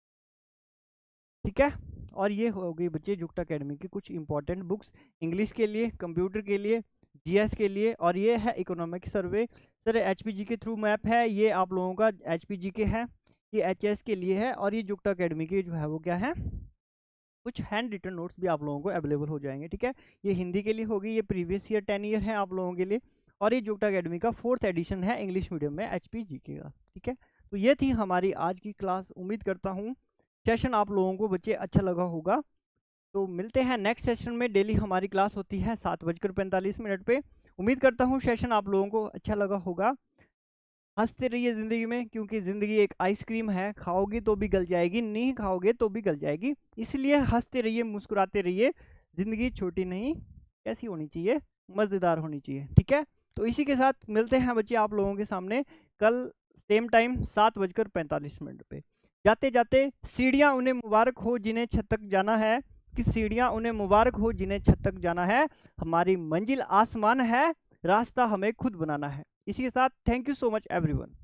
ठीक है। और ये हो गई बच्चे जुक्टा अकेडमी की कुछ इंपॉर्टेंट बुक्स इंग्लिश के लिए, कंप्यूटर के लिए, GS के लिए, और ये है इकोनॉमिक सर्वे। सर HPG के थ्रू मैप है, ये आप लोगों का HPG के है, ये HS के लिए है, और ये जुक्टा अकेडमी के जो है वो क्या है, कुछ हैंड रिटन नोट्स भी आप लोगों को अवेलेबल हो जाएंगे, ठीक है। ये हिंदी के लिए होगी, ये प्रीवियस ईयर 10 ईयर है आप लोगों के लिए, और ये जुक्टा अकेडमी का 4th एडिशन है इंग्लिश मीडियम में HPG के का, ठीक है। तो ये थी हमारी आज की क्लास, उम्मीद करता हूँ सेशन आप लोगों को बच्चे अच्छा लगा होगा। तो मिलते हैं नेक्स्ट सेशन में, डेली हमारी क्लास होती है 7:45 पे। उम्मीद करता हूँ सेशन आप लोगों को अच्छा लगा होगा। हंसते रहिए ज़िंदगी में, क्योंकि ज़िंदगी एक आइसक्रीम है, खाओगे तो भी गल जाएगी, नहीं खाओगे तो भी गल जाएगी, इसलिए हंसते रहिए, मुस्कुराते रहिए। ज़िंदगी छोटी नहीं, कैसी होनी चाहिए, मज़ेदार होनी चाहिए, ठीक है। तो इसी के साथ मिलते हैं बच्चे आप लोगों के सामने कल सेम टाइम 7:45 पे। जाते जाते सीढ़ियाँ उन्हें मुबारक हो जिन्हें छत तक जाना है, कि सीढ़ियाँ उन्हें मुबारक हो जिन्हें छत तक जाना है, हमारी मंजिल आसमान है, रास्ता हमें खुद बनाना है। इसी के साथ thank you so much everyone.